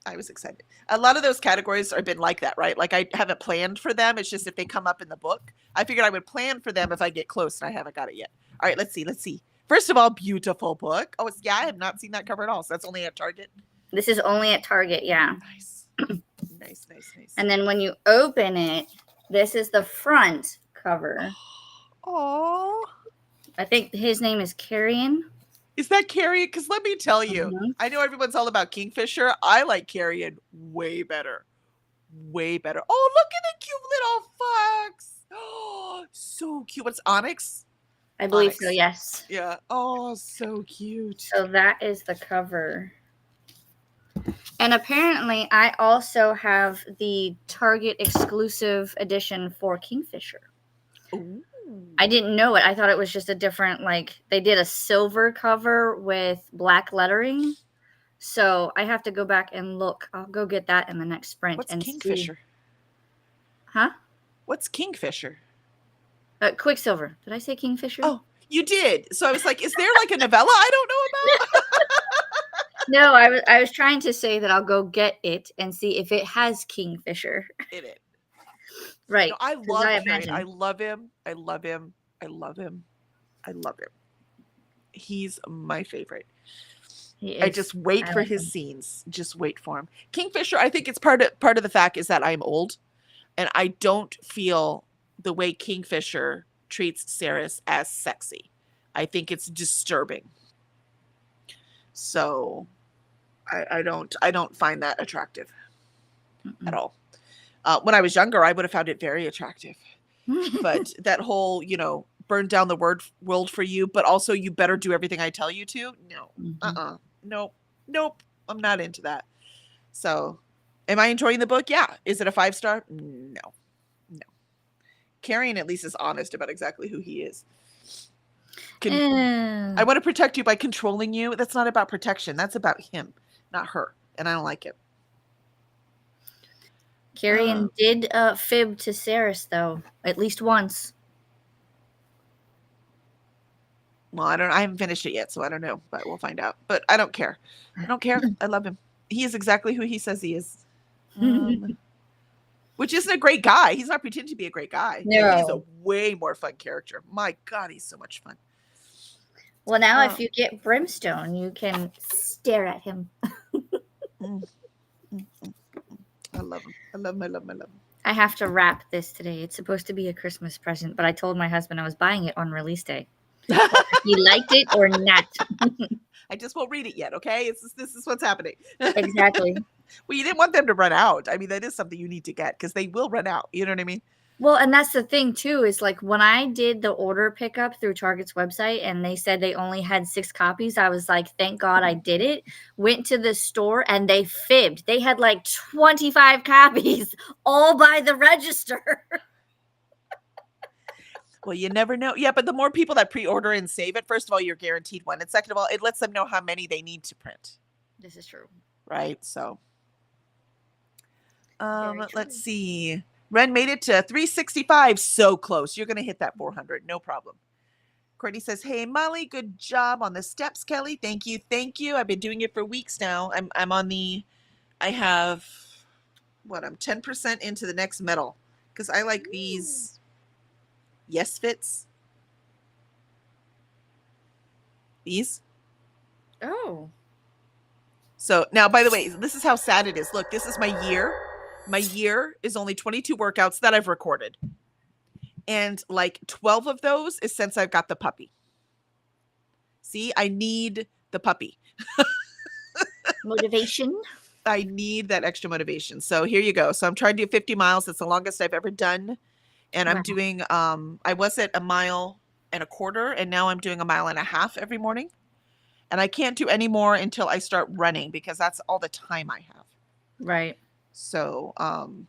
[SPEAKER 1] I was excited. A lot of those categories have been like that, right? Like I haven't planned for them. It's just if they come up in the book. I figured I would plan for them if I get close, and I haven't got it yet. All right, let's see. First of all, beautiful book. Oh, I have not seen that cover at all. So that's only at Target.
[SPEAKER 2] This is only at Target, yeah.
[SPEAKER 1] Nice. nice.
[SPEAKER 2] And then when you open it, this is the front cover.
[SPEAKER 1] Oh,
[SPEAKER 2] I think his name is Carrion.
[SPEAKER 1] is that Carrion? Because let me tell you,
[SPEAKER 2] Mhm.
[SPEAKER 1] I know everyone's all about Kingfisher. I like Carrion way better. Way better. Oh, look at the cute little fox. Oh, so cute. What's Onyx?
[SPEAKER 2] I believe so,
[SPEAKER 1] Onyx.
[SPEAKER 2] yes.
[SPEAKER 1] Yeah. Oh, so cute.
[SPEAKER 2] So that is the cover. And apparently, I also have the Target exclusive edition for Kingfisher.
[SPEAKER 1] Ooh.
[SPEAKER 2] I didn't know it. I thought it was just a different, like, they did a silver cover with black lettering. So I have to go back and look. I'll go get that in the next sprint.
[SPEAKER 1] What's
[SPEAKER 2] and
[SPEAKER 1] Kingfisher?
[SPEAKER 2] See. Huh?
[SPEAKER 1] What's Kingfisher?
[SPEAKER 2] Quicksilver. Did I say Kingfisher?
[SPEAKER 1] Oh, you did. So I was like, is there like a novella I don't know about?
[SPEAKER 2] No, I was trying to say that I'll go get it and see if it has Kingfisher.
[SPEAKER 1] In it.
[SPEAKER 2] Right.
[SPEAKER 1] No, I
[SPEAKER 2] 'cause
[SPEAKER 1] love Carrion.
[SPEAKER 2] imagine.
[SPEAKER 1] I love him. I love him. He's my favorite.
[SPEAKER 2] He
[SPEAKER 1] I
[SPEAKER 2] is-
[SPEAKER 1] just wait
[SPEAKER 2] I
[SPEAKER 1] for
[SPEAKER 2] like
[SPEAKER 1] his
[SPEAKER 2] him.
[SPEAKER 1] scenes. Just wait for him. Kingfisher, I think it's part of the fact is that I'm old and I don't feel the way Kingfisher treats Ceres as sexy. I think it's disturbing. So I don't find that attractive at all. When I was younger, I would have found it very attractive. But that whole, burn down the world for you, but also you better do everything I tell you to. No.
[SPEAKER 2] Mhm.
[SPEAKER 1] Nope. I'm not into that. So, am I enjoying the book? Yeah. Is it a 5-star? No. Carrion at least is honest about exactly who he is. I want to protect you by controlling you. That's not about protection. That's about him, not her. And I don't like it.
[SPEAKER 2] Carrion did fib to Ceres, though, at least once.
[SPEAKER 1] Well, I haven't finished it yet, so I don't know, but we'll find out. But I don't care. I love him. He is exactly who he says he is. Which isn't a great guy. He's not pretending to be a great guy.
[SPEAKER 2] No.
[SPEAKER 1] He's a way more fun character. My God, he's so much fun.
[SPEAKER 2] Well, now
[SPEAKER 1] Oh.
[SPEAKER 2] if you get Brimstone, you can stare at him.
[SPEAKER 1] I love him. I love him.
[SPEAKER 2] I have to wrap this today. It's supposed to be a Christmas present, but I told my husband I was buying it on release day. He liked it or not.
[SPEAKER 1] I just won't read it yet, okay? This is what's happening.
[SPEAKER 2] Exactly.
[SPEAKER 1] Well, you didn't want them to run out. I mean, that is something you need to get because they will run out. You know what I mean?
[SPEAKER 2] Well, and that's the thing too, is like when I did the order pickup through Target's website and they said they only had 6 copies, I was like, thank God I did it. Went to the store and they fibbed. They had like 25 copies all by the register.
[SPEAKER 1] Well, you never know. Yeah, but the more people that pre-order and save it, first of all, you're guaranteed one. And second of all, it lets them know how many they need to print.
[SPEAKER 2] This is true.
[SPEAKER 1] Right? So
[SPEAKER 2] Very true.
[SPEAKER 1] let's see. Ren made it to 365. So close. You're gonna hit that 400. No problem. Courtney says, hey Molly, good job on the steps, Kelly. Thank you. I've been doing it for weeks now. I'm on the I'm 10% into the next medal. Because I like these Yes Fits. These.
[SPEAKER 2] Oh.
[SPEAKER 1] So now, by the way, this is how sad it is. Look, this is my year. My year is only 22 workouts that I've recorded. And like 12 of those is since I've got the puppy. See, I need the puppy.
[SPEAKER 2] Motivation.
[SPEAKER 1] I need that extra motivation. So here you go. So I'm trying to do 50 miles. It's the longest I've ever done. And I'm
[SPEAKER 2] Wow.
[SPEAKER 1] doing I was at 1.25 miles, and now I'm doing 1.5 miles every morning. And I can't do any more until I start running because that's all the time I have.
[SPEAKER 2] Right.
[SPEAKER 1] So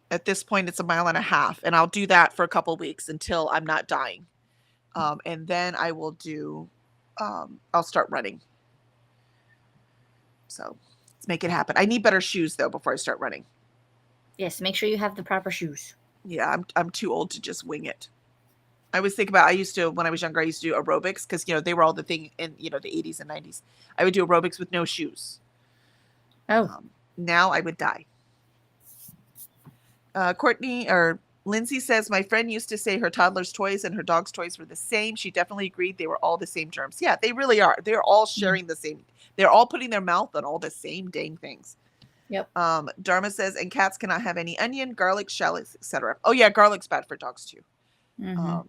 [SPEAKER 1] at this point it's 1.5 miles, and I'll do that for a couple weeks until I'm not dying. And then I will do I'll start running. So let's make it happen. I need better shoes though before I start running.
[SPEAKER 2] Yes, make sure you have the proper shoes.
[SPEAKER 1] Yeah, I'm too old to just wing it. I always think about, I used to, when I was younger, I used to do aerobics because, they were all the thing in, the 80s and 90s. I would do aerobics with no shoes.
[SPEAKER 2] Oh.
[SPEAKER 1] Now I would die. Lindsay says, my friend used to say her toddler's toys and her dog's toys were the same. She definitely agreed they were all the same germs. Yeah, they really are. They're all sharing the same. They're all putting their mouth on all the same dang things.
[SPEAKER 2] Yep.
[SPEAKER 1] Dharma says, and cats cannot have any onion, garlic, shallots, etc. Oh yeah, garlic's bad for dogs too.
[SPEAKER 2] Mhm.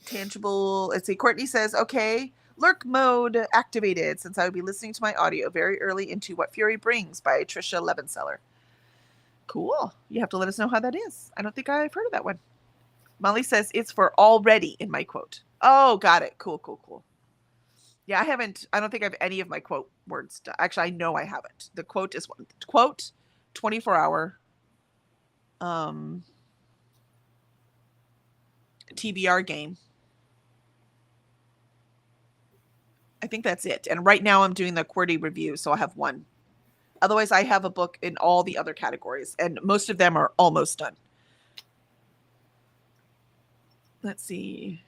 [SPEAKER 1] Tangible. Let's see. Courtney says, okay, lurk mode activated since I will be listening to my audio very early into What Fury Brings by Trisha Levenseller. Cool. You have to let us know how that is. I don't think I've heard of that one. Molly says it's for already in my quote. Oh, got it. Cool. Yeah, I don't think I have any of my quote words. Actually, I know I haven't. The quote is quote 24-hour TBR game. I think that's it. And right now I'm doing the QWERTY review, so I'll have one. Otherwise, I have a book in all the other categories, and most of them are almost done. Let's see.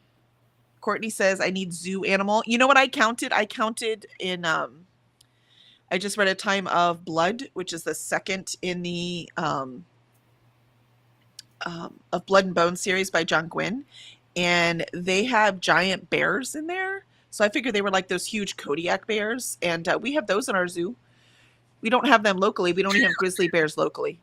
[SPEAKER 1] Courtney says, I need zoo animal. You know what I counted? I counted in, I just read A Time of Blood, which is the second in the of Blood and Bone series by John Gwynne. And they have giant bears in there. So I figured they were like those huge Kodiak bears. And we have those in our zoo. We don't have them locally. We don't even have grizzly bears locally.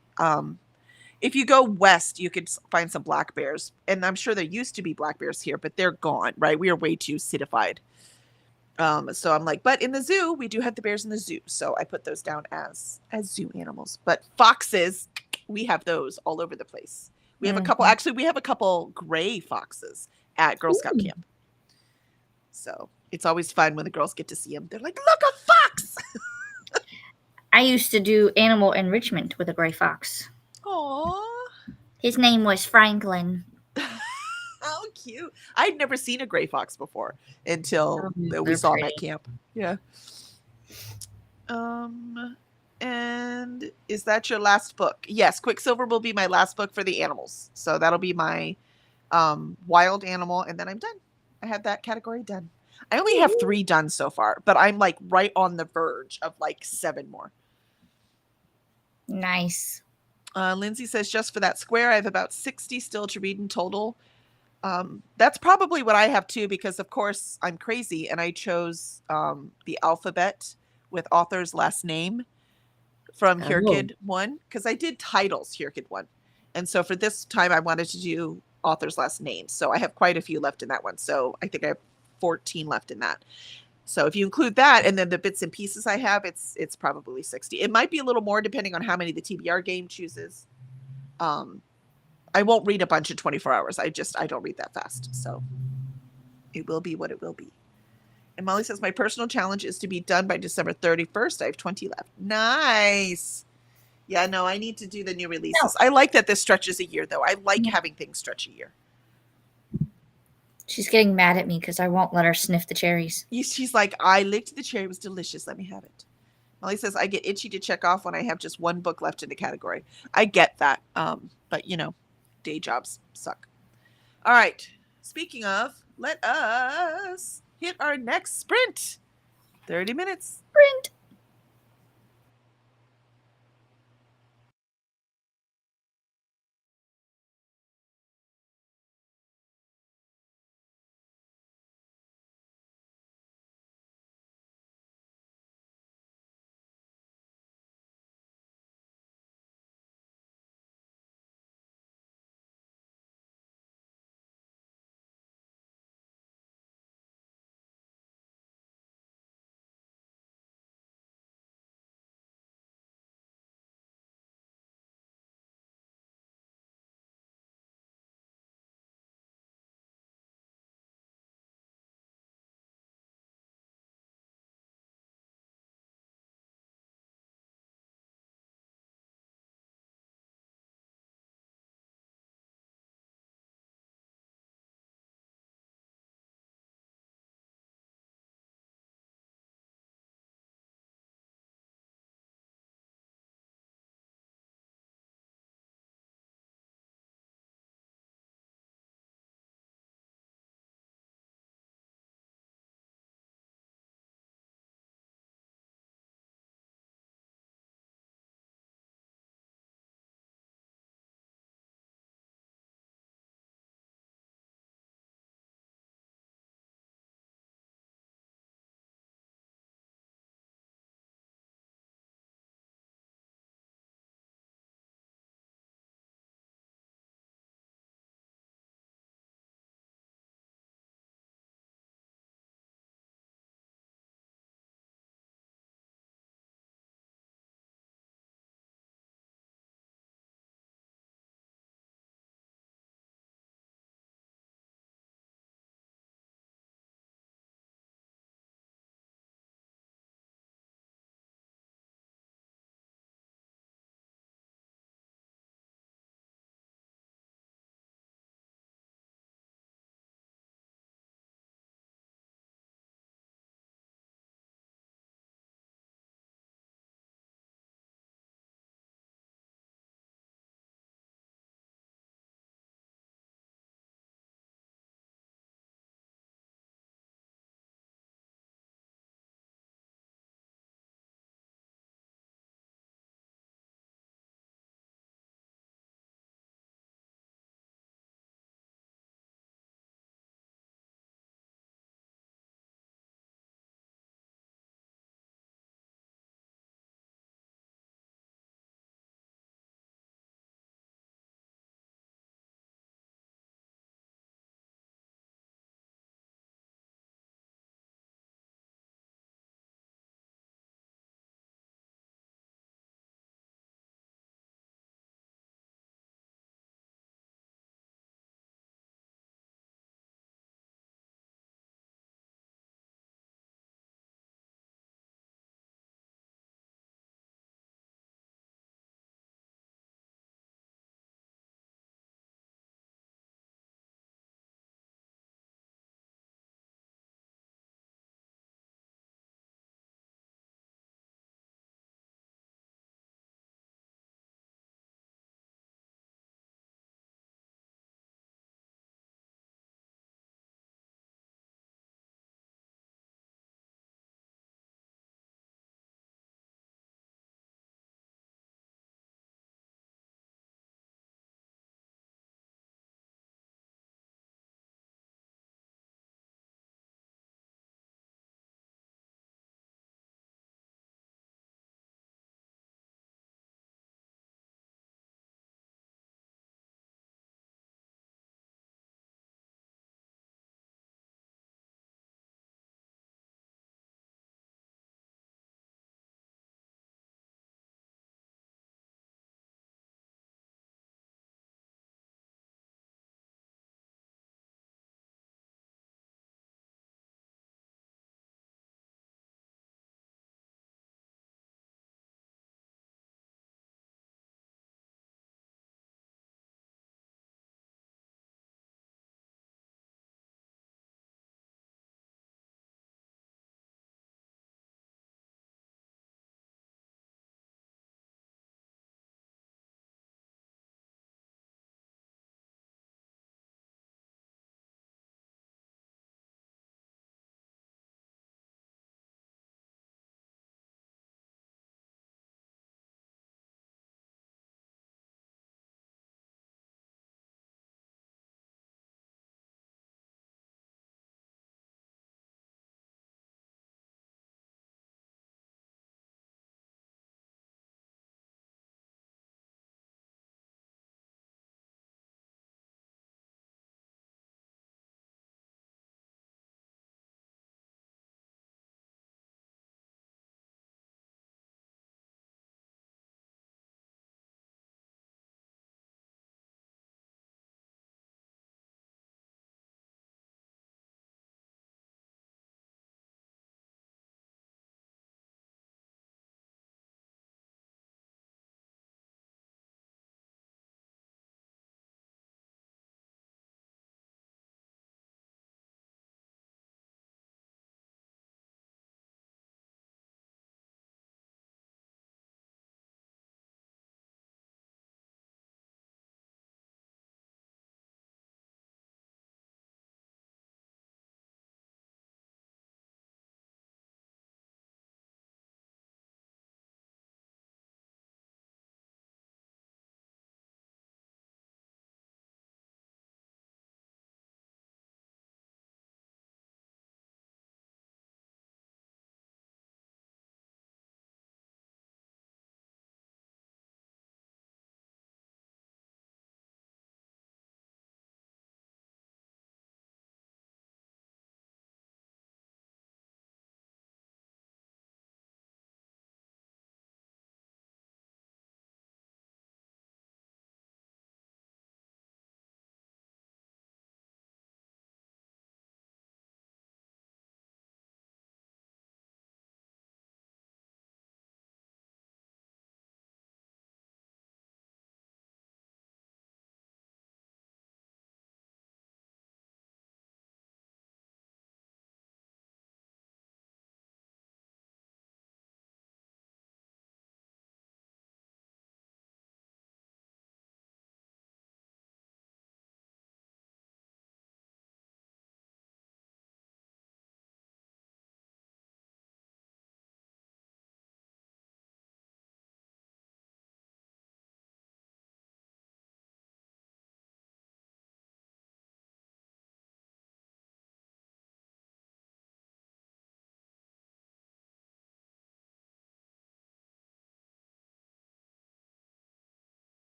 [SPEAKER 1] If you go west, you could find some black bears. And I'm sure there used to be black bears here, but they're gone, right? We are way too citified. So I'm like, but in the zoo, we do have the bears in the zoo. So I put those down as zoo animals. But foxes, we have those all over the place. We have a couple, actually, we have a couple gray foxes at Girl Scout camp. So it's always fun when the girls get to see them. They're like, look, a fox!
[SPEAKER 2] I used to do animal enrichment with a gray fox.
[SPEAKER 1] Aww.
[SPEAKER 2] His name was Franklin.
[SPEAKER 1] How cute. I'd never seen a gray fox before until we saw him at camp. Yeah. And is that your last book? Yes, Quicksilver will be my last book for the animals. So that'll be my wild animal, and then I'm done. I have that category done. I only have 3 done so far, but I'm like right on the verge of like 7 more.
[SPEAKER 2] Nice.
[SPEAKER 1] Lindsay says, just for that square, I have about 60 still to read in total. That's probably what I have too, because of course I'm crazy and I chose the alphabet with author's last name from Hyrkid 1, because I did titles Hyrkid 1. And so for this time I wanted to do author's last name. So I have quite a few left in that one. So I think I have 14 left in that. So if you include that and then the bits and pieces I have, it's probably 60. It might be a little more depending on how many the TBR game chooses. I won't read a bunch in 24 hours. I don't read that fast. So it will be what it will be. And Molly says, my personal challenge is to be done by December 31st. I have 20 left. Nice. Yeah, no, I need to do the new releases. No. I like that this stretches a year, though. I like having things stretch a year.
[SPEAKER 2] She's getting mad at me because I won't let her sniff the cherries.
[SPEAKER 1] She's like, I licked the cherry. It was delicious. Let me have it. Molly says, I get itchy to check off when I have just one book left in the category. I get that. But, day jobs suck. All right. Speaking of, let us hit our next sprint. 30 minutes.
[SPEAKER 2] Sprint.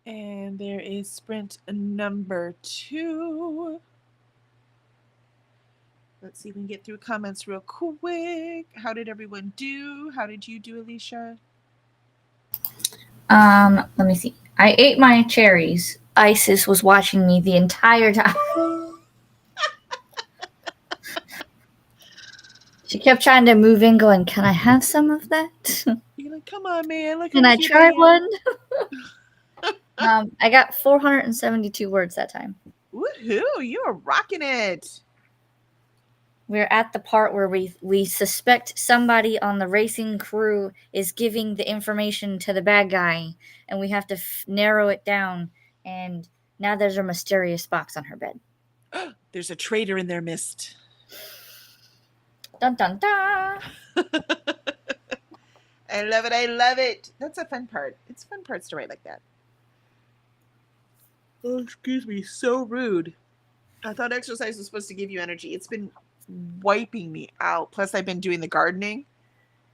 [SPEAKER 1] And there is sprint number 2. Let's see if we can get through comments real quick. How did everyone do? How did you do, Alicia?
[SPEAKER 2] Let me see. I ate my cherries. Isis was watching me the entire time. She kept trying to move in, going, "Can I have some of that?
[SPEAKER 1] You're like, come on, man. Look
[SPEAKER 2] Can
[SPEAKER 1] how
[SPEAKER 2] I
[SPEAKER 1] cute
[SPEAKER 2] try
[SPEAKER 1] I am.
[SPEAKER 2] one?" I got 472 words that time.
[SPEAKER 1] Woohoo! You are rocking it.
[SPEAKER 2] We're at the part where we suspect somebody on the racing crew is giving the information to the bad guy, and we have to narrow it down. And now there's a mysterious box on her bed.
[SPEAKER 1] There's a traitor in their midst.
[SPEAKER 2] Dun dun dun.
[SPEAKER 1] I love it. I love it. That's a fun part. It's fun parts to write like that. Oh, excuse me. So rude. I thought exercise was supposed to give you energy. It's been wiping me out. Plus, I've been doing the gardening,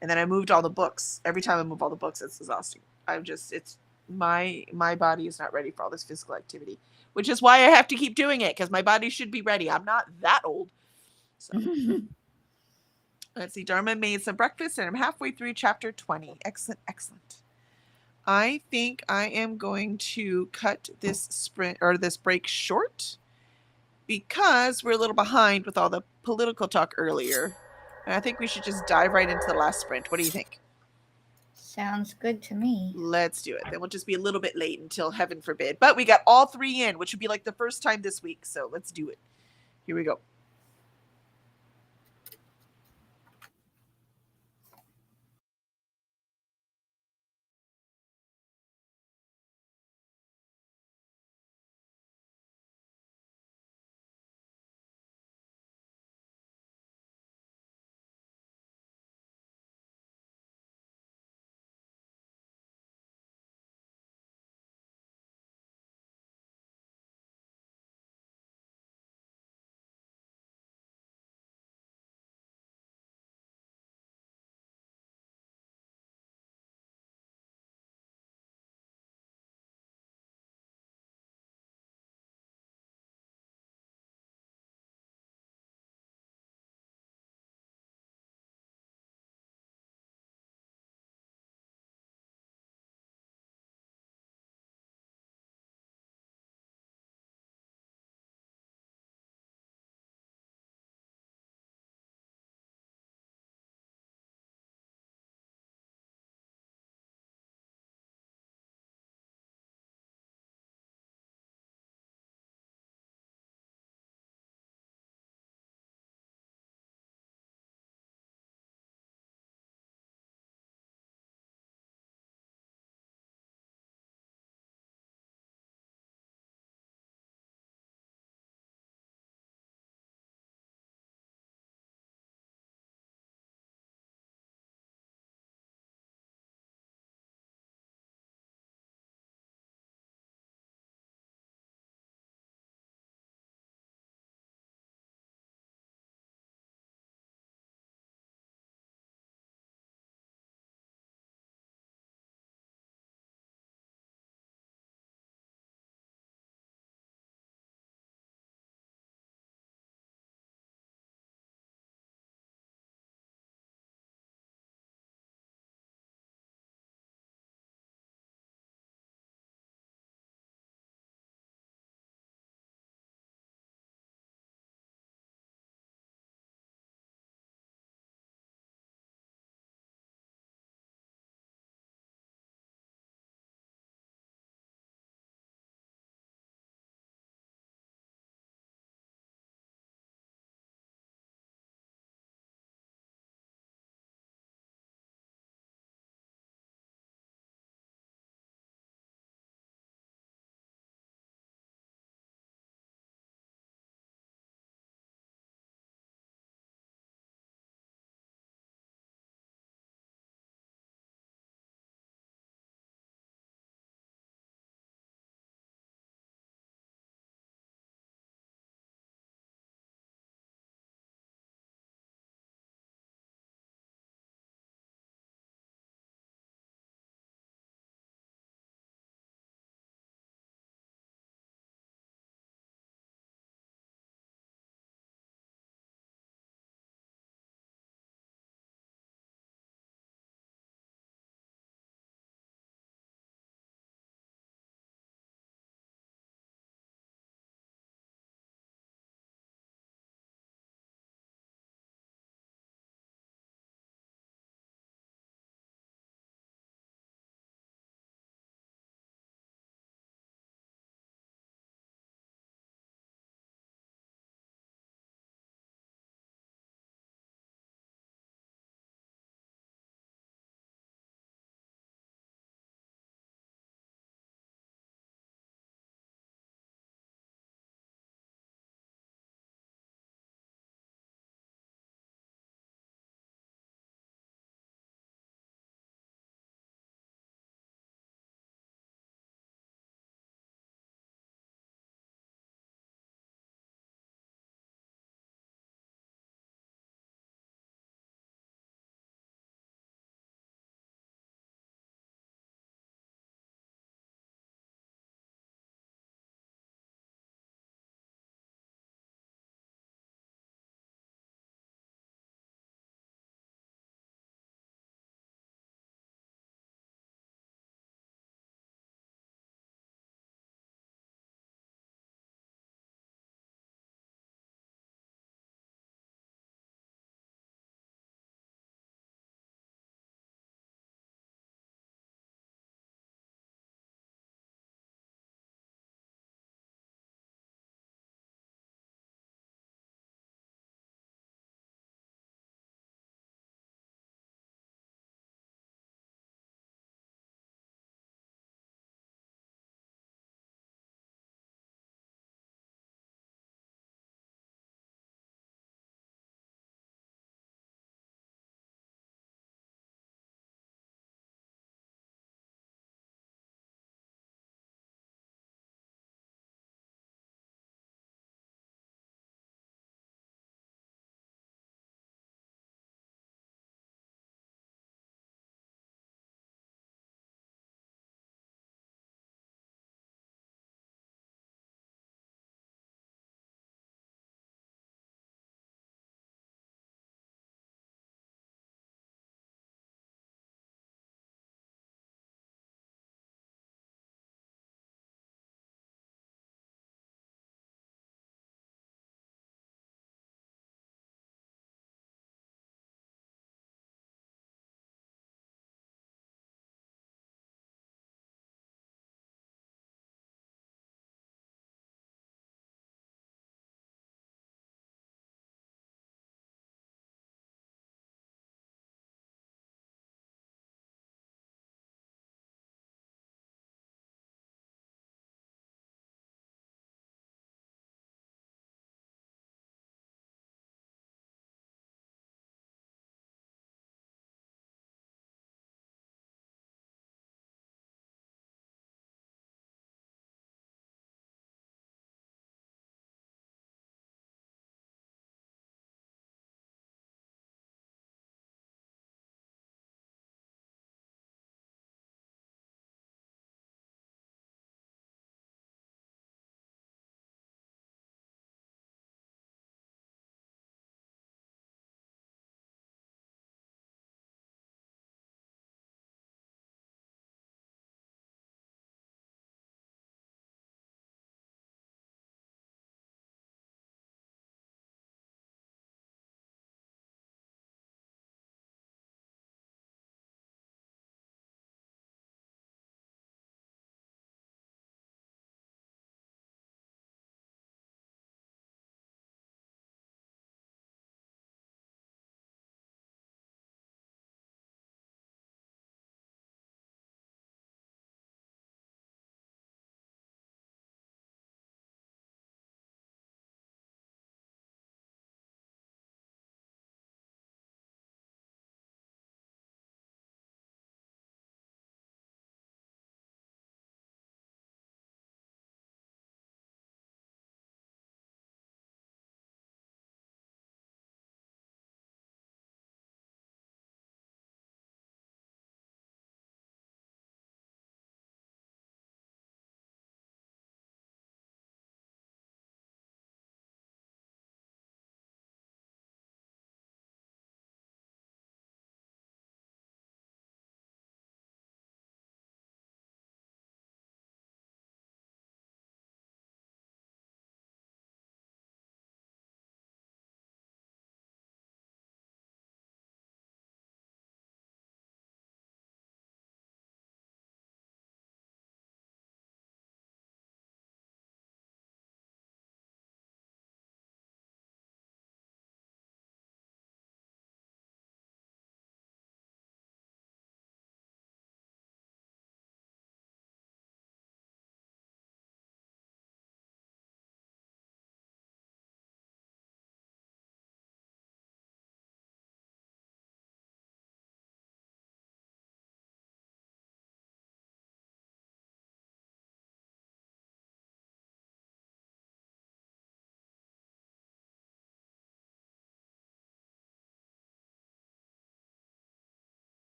[SPEAKER 1] and then I moved all the books. Every time I move all the books, it's exhausting. It's my body is not ready for all this physical activity, which is why I have to keep doing it, because my body should be ready. I'm not that old. So let's see. Dharma made some breakfast, and I'm halfway through chapter 20. Excellent, excellent. I think I am going to cut this sprint or this break short, because we're a little behind with all the political talk earlier. And I think we should just dive right into the last sprint. What do you think?
[SPEAKER 2] Sounds good to me.
[SPEAKER 1] Let's do it. Then we'll just be a little bit late until heaven forbid. But we got all 3 in, which would be like the first time this week. So let's do it. Here we go.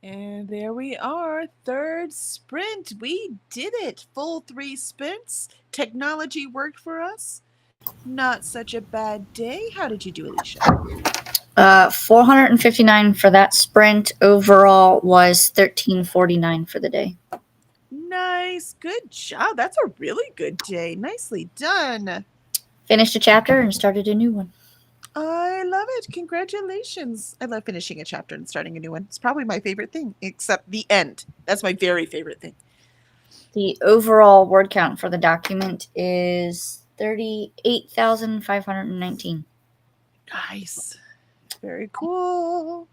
[SPEAKER 1] And there we are, third sprint. We did it. Full 3 sprints. Technology worked for us. Not such a bad day. How did you do, Alicia?
[SPEAKER 2] 459 for that sprint. Overall was 1349 for the day.
[SPEAKER 1] Nice. Good job. That's a really good day. Nicely done.
[SPEAKER 2] Finished a chapter and started a new one.
[SPEAKER 1] I love it. Congratulations. I love finishing a chapter and starting a new one. It's probably my favorite thing, except the end. That's my very favorite thing.
[SPEAKER 2] The overall word count for the document is 38,519.
[SPEAKER 1] Nice. Very cool.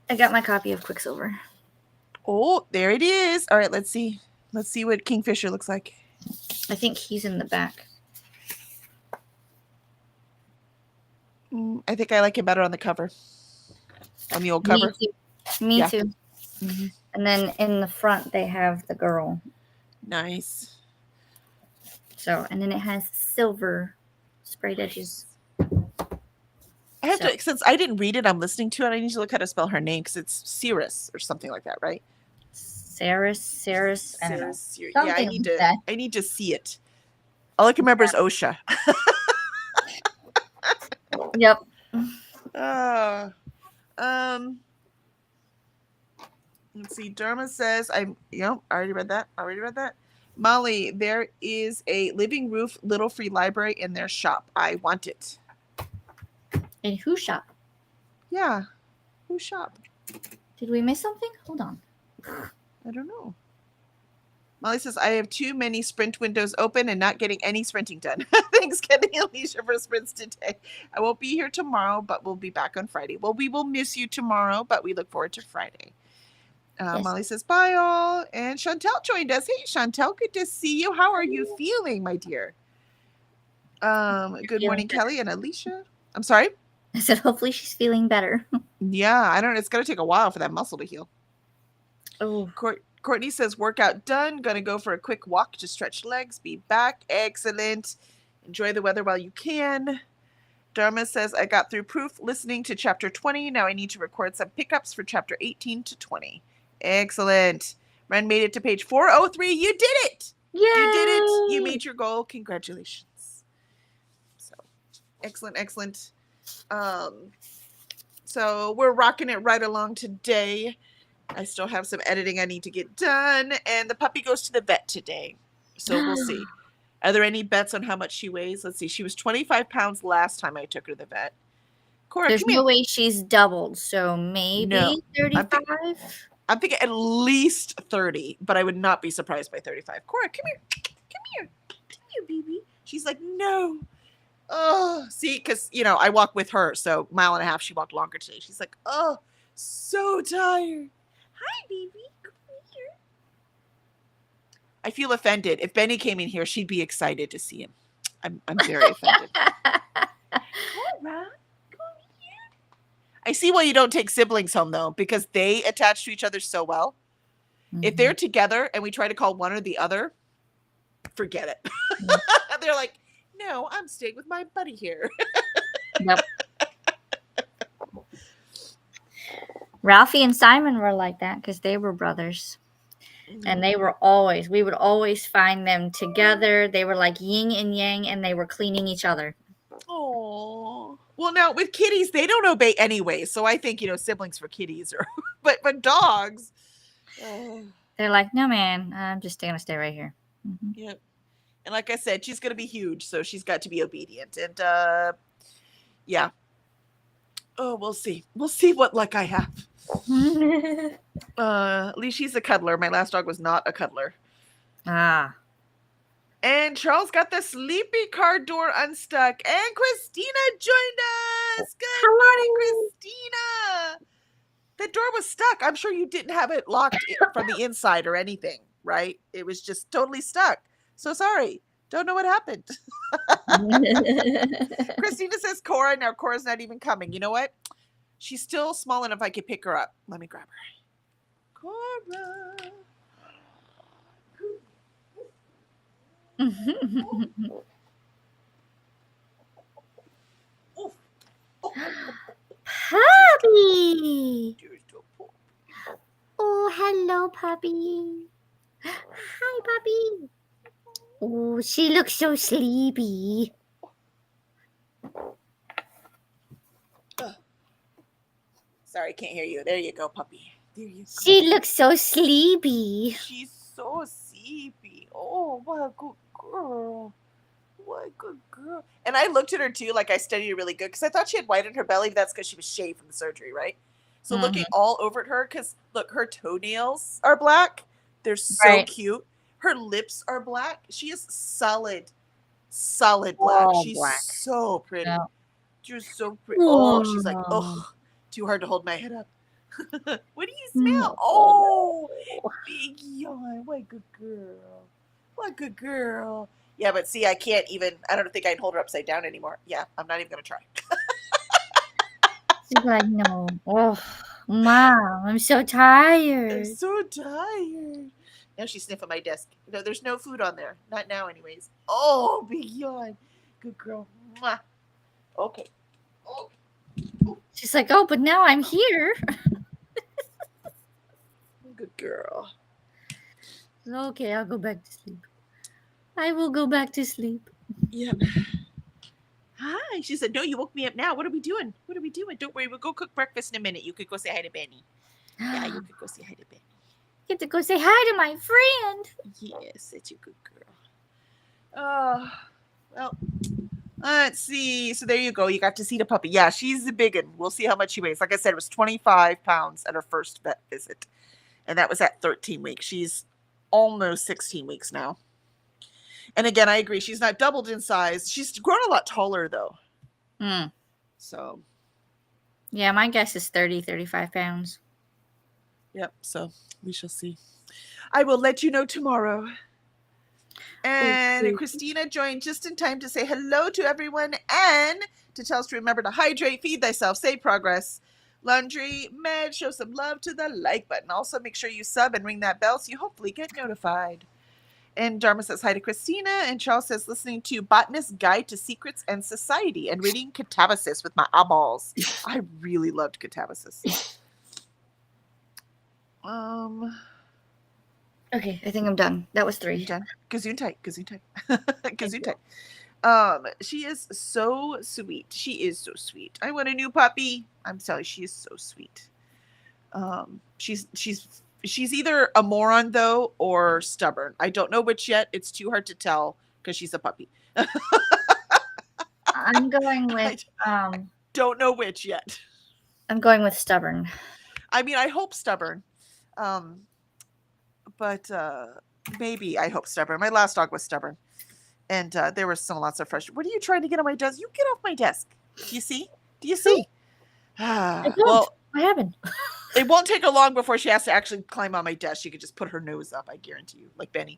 [SPEAKER 2] I got my copy of Quicksilver.
[SPEAKER 1] Oh, there it is. All right, let's see. Let's see what Kingfisher looks like.
[SPEAKER 2] I think he's in the back.
[SPEAKER 1] I think I like it better on the cover. On the old cover.
[SPEAKER 2] Me
[SPEAKER 1] Yeah.
[SPEAKER 2] too.
[SPEAKER 1] Mm-hmm.
[SPEAKER 2] And then in the front they have the girl.
[SPEAKER 1] Nice.
[SPEAKER 2] So, and then it has silver sprayed edges.
[SPEAKER 1] I have to, since I didn't read it, I'm listening to it. I need to look how to spell her name because it's Cirrus or something like that, right?
[SPEAKER 2] Saris, I don't know.
[SPEAKER 1] Yeah, I
[SPEAKER 2] Something
[SPEAKER 1] need
[SPEAKER 2] like
[SPEAKER 1] to.
[SPEAKER 2] that.
[SPEAKER 1] I need to see it. All I can remember is OSHA.
[SPEAKER 2] Yep.
[SPEAKER 1] Let's see. Dharma says, I already read that. Molly, there is a Living Roof Little Free Library in their shop. I want it.
[SPEAKER 2] In whose shop?
[SPEAKER 1] Yeah. Whose shop?
[SPEAKER 2] Did we miss something? Hold on.
[SPEAKER 1] I don't know. Molly says, I have too many sprint windows open and not getting any sprinting done. Thanks, Kenny and Alicia, for sprints today. I won't be here tomorrow, but we'll be back on Friday. Well, we will miss you tomorrow, but we look forward to Friday.
[SPEAKER 2] Yes.
[SPEAKER 1] Molly says, bye, all. And Chantel joined us. Hey, Chantel, good to see you. How are you feeling, my dear? Good morning,
[SPEAKER 2] better.
[SPEAKER 1] Kelly and Alicia. I'm sorry?
[SPEAKER 2] I said, hopefully she's feeling better.
[SPEAKER 1] Yeah, I don't know. It's going to take a while for that muscle to heal.
[SPEAKER 2] Oh,
[SPEAKER 1] Courtney says, workout done. Gonna go for a quick walk to stretch legs. Be back. Excellent. Enjoy the weather while you can. Dharma says, I got through proof listening to chapter 20. Now I need to record some pickups for chapter 18 to 20. Excellent. Ren made it to page 403. You did it.
[SPEAKER 2] yay!
[SPEAKER 1] You did it. You made your goal. Congratulations. So, excellent. So we're rocking it right along today. I still have some editing I need to get done, and the puppy goes to the vet today. So we'll see. Are there any bets on how much she weighs? Let's see. She was 25 pounds last time I took her to the vet. Cora,
[SPEAKER 2] There's
[SPEAKER 1] come
[SPEAKER 2] no
[SPEAKER 1] here.
[SPEAKER 2] way she's doubled, so maybe
[SPEAKER 1] No,
[SPEAKER 2] 35?
[SPEAKER 1] I'm thinking at least 30, but I would not be surprised by 35. Cora, come here. Come here, baby. She's like, no. Oh, see, because, I walk with her, so mile and a half, she walked longer today. She's like, oh, so tired. Hi, baby. Come here. I feel offended. If Benny came in here, she'd be excited to see him. I'm very offended. Cora, come here. I see why you don't take siblings home, though, because they attach to each other so well.
[SPEAKER 2] Mm-hmm.
[SPEAKER 1] If they're together and we try to call one or the other, forget it. They're like, no, I'm staying with my buddy here.
[SPEAKER 2] Yep. Ralphie and Simon were like that because they were brothers. And we would always find them together. They were like yin and yang, and they were cleaning each other.
[SPEAKER 1] Oh, well, now with kitties, they don't obey anyway. So I think, siblings for kitties but dogs.
[SPEAKER 2] They're like, no, man, I'm just going to stay right here. Mm-hmm.
[SPEAKER 1] Yep. And like I said, she's going to be huge. So she's got to be obedient. And yeah. Oh, we'll see. We'll see what luck I have. At least she's a cuddler. My last dog was not a cuddler.
[SPEAKER 2] Ah.
[SPEAKER 1] And Charles got the sleepy car door unstuck. And Christina joined us. Good morning, Christina. The door was stuck. I'm sure you didn't have it locked from the inside or anything, right? It was just totally stuck. So sorry. Don't know what happened. Christina says Cora. Now Cora's not even coming. You know what? She's still small enough I could pick her up. Let me grab her. Cora.
[SPEAKER 2] Puppy. hello, puppy. Hi, puppy. Oh, she looks so sleepy.
[SPEAKER 1] Sorry, I can't hear you. There you go, puppy. There you go.
[SPEAKER 2] She looks so sleepy.
[SPEAKER 1] She's so sleepy. Oh, what a good girl. What a good girl. And I looked at her too, like I studied her really good because I thought she had white in her belly, but that's because she was shaved from the surgery, right? So looking all over at her, because look, her toenails are black. They're so
[SPEAKER 2] Right.
[SPEAKER 1] cute. Her lips are black. She is solid black.
[SPEAKER 2] All
[SPEAKER 1] She's
[SPEAKER 2] black.
[SPEAKER 1] so pretty.
[SPEAKER 2] Yeah.
[SPEAKER 1] She's so pretty. Oh, she's like,
[SPEAKER 2] Oh.
[SPEAKER 1] ugh, too hard to hold my head up. What do you
[SPEAKER 2] No.
[SPEAKER 1] smell? Oh, big yawn. What a good girl. What a good girl. Yeah, but see, I can't even, I don't think I can hold her upside down anymore. Yeah, I'm not even going to try.
[SPEAKER 2] She's like, no. Oh, Mom, I'm so tired.
[SPEAKER 1] I'm so tired. Now she's sniffing my desk. No, there's no food on there. Not now, anyways. Oh, big yawn. Good girl. Mwah. Okay. Oh,
[SPEAKER 2] She's like, oh, but now I'm here.
[SPEAKER 1] good girl.
[SPEAKER 2] Okay, I'll go back to sleep. I will go back to sleep.
[SPEAKER 1] Yep. Hi. She said, no, you woke me up now. What are we doing? What are we doing? Don't worry. We'll go cook breakfast in a minute. You could go say hi to Benny. Yeah, you could go say hi to Benny.
[SPEAKER 2] Get to go say hi to my friend.
[SPEAKER 1] Yes, it's a good girl. Oh, well, let's see. So there you go. You got to see the puppy. Yeah, she's a big one. We'll see how much she weighs. Like I said, it was 25 pounds at her first vet visit. And that was at 13 weeks. She's almost 16 weeks now. And again, I agree. She's not doubled in size. She's grown a lot taller, though. So.
[SPEAKER 2] Yeah, my guess is 30, 35 pounds.
[SPEAKER 1] Yep. So we shall see. I will let you know tomorrow. And
[SPEAKER 2] Okay.
[SPEAKER 1] Christina joined just in time to say hello to everyone and to tell us to remember to hydrate, feed thyself, save progress, laundry, med, show some love to the like button. Also, make sure you sub and ring that bell so you hopefully get notified. And Dharma says hi to Christina. And Charles says listening to Botanist's Guide to Secrets and Society and reading Catabasis with my eyeballs. I really loved Catabasis.
[SPEAKER 2] Okay, I think I'm done. That was 3.
[SPEAKER 1] Done. Gesundheit. Gesundheit. She is so sweet. She is so sweet. I want a new puppy. I'm telling you, she is so sweet. She's either a moron though or stubborn. I don't know which yet. It's too hard to tell because she's a puppy.
[SPEAKER 2] I'm going with
[SPEAKER 1] don't know which yet.
[SPEAKER 2] I'm going with stubborn.
[SPEAKER 1] I mean, I hope stubborn. But maybe I hope stubborn. My last dog was stubborn. And there was lots of frustration. What are you trying to get on my desk? You get off my desk. Do you see? Do you see? Well,
[SPEAKER 2] what happened?
[SPEAKER 1] It won't take her long before she has to actually climb on my desk. She could just put her nose up, I guarantee you, like Benny.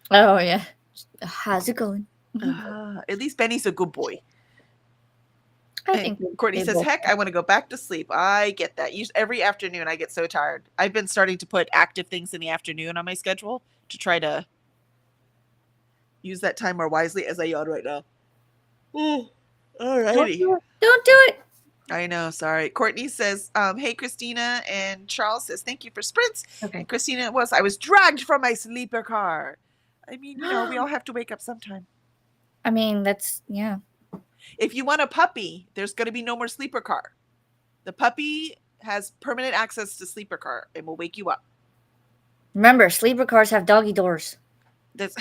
[SPEAKER 2] Oh, yeah. How's it going?
[SPEAKER 1] At least Benny's a good boy.
[SPEAKER 2] I think
[SPEAKER 1] Courtney says, heck, I want to go back to sleep. I get that. Every afternoon, I get so tired. I've been starting to put active things in the afternoon on my schedule to try to use that time more wisely as I yawn right now. All righty.
[SPEAKER 2] Don't do it.
[SPEAKER 1] I know. Sorry. Courtney says, hey, Christina. And Charles says, thank you for sprints.
[SPEAKER 2] Okay.
[SPEAKER 1] And Christina I was dragged from my sleeper car. I mean, we all have to wake up sometime.
[SPEAKER 2] I mean, that's, yeah.
[SPEAKER 1] If you want a puppy, there's going to be no more sleeper car. The puppy has permanent access to sleeper car and will wake you up.
[SPEAKER 2] Remember, sleeper cars have doggy doors.
[SPEAKER 1] That's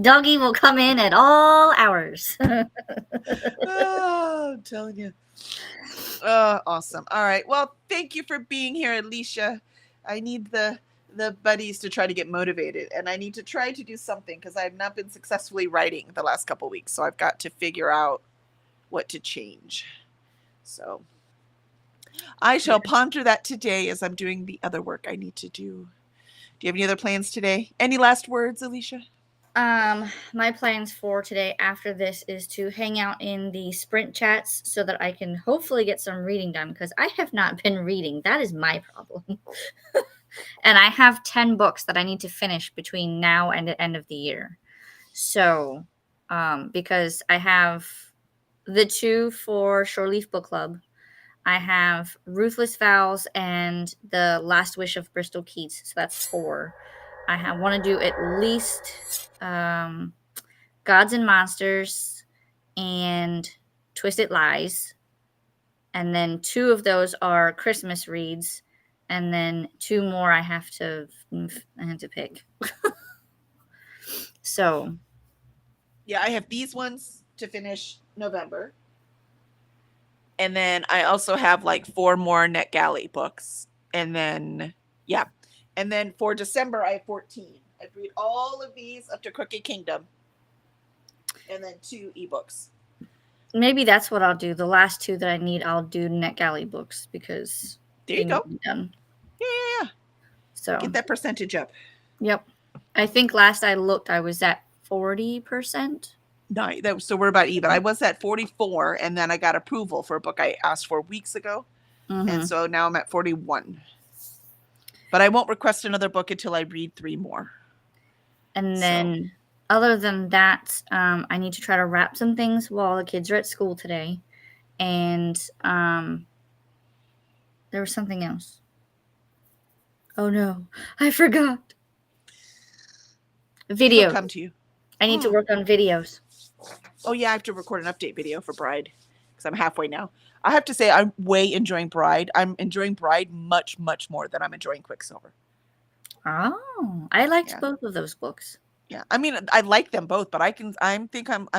[SPEAKER 2] Doggy will come in at all hours.
[SPEAKER 1] oh, I'm telling you. Awesome. All right. Well, thank you for being here, Alicia. I need the buddies to try to get motivated, and I need to try to do something because I have not been successfully writing the last couple weeks. So I've got to figure out what to change. So I shall ponder that today as I'm doing the other work I need to do. Do you have any other plans today? Any last words, Alicia?
[SPEAKER 2] My plans for today after this is to hang out in the sprint chats so that I can hopefully get some reading done because I have not been reading. That is my problem. And I have 10 books that I need to finish between now and the end of the year. So, because I have the 2 for Shore Leaf Book Club. I have Ruthless Vows and The Last Wish of Bristol Keats. So that's 4. I want to do at least Gods and Monsters and Twisted Lies. And then 2 of those are Christmas reads. And then 2 more I have to pick. So
[SPEAKER 1] Yeah, I have these ones to finish November. And then I also have like 4 more NetGalley books. And then, yeah. And then for December, I have 14. I'd read all of these up to Crooked Kingdom. And then 2 ebooks.
[SPEAKER 2] maybe that's what I'll do. The last 2 that I need, I'll do NetGalley books because
[SPEAKER 1] There you
[SPEAKER 2] they
[SPEAKER 1] go.
[SPEAKER 2] need to be done.
[SPEAKER 1] Yeah.
[SPEAKER 2] So
[SPEAKER 1] Get that percentage up.
[SPEAKER 2] Yep. I think last I looked, I was at 40%.
[SPEAKER 1] No, so we're about even. I was at 44, and then I got approval for a book I asked for weeks ago.
[SPEAKER 2] Mhm.
[SPEAKER 1] And so now I'm at 41. But I won't request another book until I read 3 more.
[SPEAKER 2] And
[SPEAKER 1] So-
[SPEAKER 2] then, other than that, I need to try to wrap some things while the kids are at school today. And there was something else. Oh no, I forgot.
[SPEAKER 1] It'll
[SPEAKER 2] Video.
[SPEAKER 1] come to you.
[SPEAKER 2] I need to work on videos.
[SPEAKER 1] Oh, yeah, I have to record an update video for Bride because I'm halfway now. I have to say, I'm way enjoying Bride. I'm enjoying Bride much, much more than I'm enjoying Quicksilver.
[SPEAKER 2] Oh, I liked
[SPEAKER 1] Yeah.
[SPEAKER 2] both of those books.
[SPEAKER 1] Yeah, I mean, I like them both, but I'm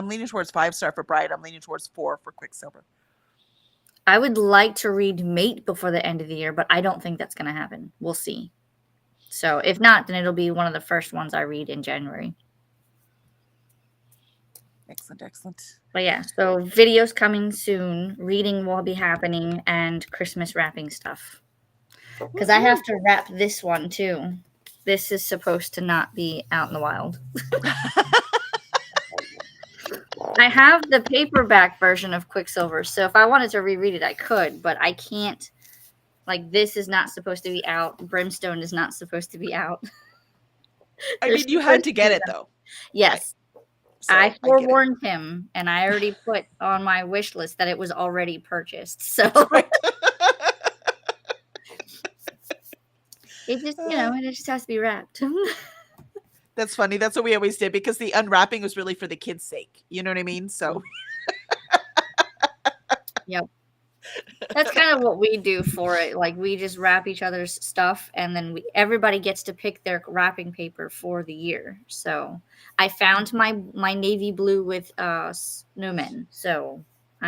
[SPEAKER 1] leaning towards 5-star for Bride. I'm leaning towards 4 for Quicksilver.
[SPEAKER 2] I would like to read Mate before the end of the year, but I don't think that's going to happen. We'll see. So if not, then it'll be one of the first ones I read in January.
[SPEAKER 1] Excellent.
[SPEAKER 2] But yeah, so videos coming soon, reading will be happening, and Christmas wrapping stuff. Because I have to wrap this one too. This is supposed to not be out in the wild. I have the paperback version of Quicksilver, so if I wanted to reread it, I could, but I can't. Like, this is not supposed to be out. Brimstone is not supposed to be out.
[SPEAKER 1] I
[SPEAKER 2] They're
[SPEAKER 1] mean, you had
[SPEAKER 2] supposed
[SPEAKER 1] to
[SPEAKER 2] to
[SPEAKER 1] get
[SPEAKER 2] be
[SPEAKER 1] it,
[SPEAKER 2] out.
[SPEAKER 1] though.
[SPEAKER 2] Yes.
[SPEAKER 1] So,
[SPEAKER 2] I
[SPEAKER 1] get it.
[SPEAKER 2] forewarned him, and I already put on my wish list that it was already purchased. So
[SPEAKER 1] Right.
[SPEAKER 2] it just has to be wrapped.
[SPEAKER 1] That's funny. That's what we always did because the unwrapping was really for the kids' sake. You know what I mean? So
[SPEAKER 2] That's kind of what we do for it. Like, we just wrap each other's stuff, and then everybody gets to pick their wrapping paper for the year. So I found my navy blue with snowmen. So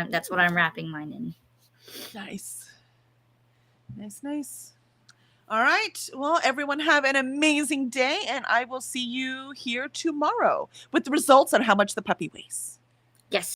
[SPEAKER 2] that's what I'm wrapping mine in.
[SPEAKER 1] nice. All right. Well, everyone have an amazing day, and I will see you here tomorrow with the results on how much the puppy weighs.
[SPEAKER 2] Yes.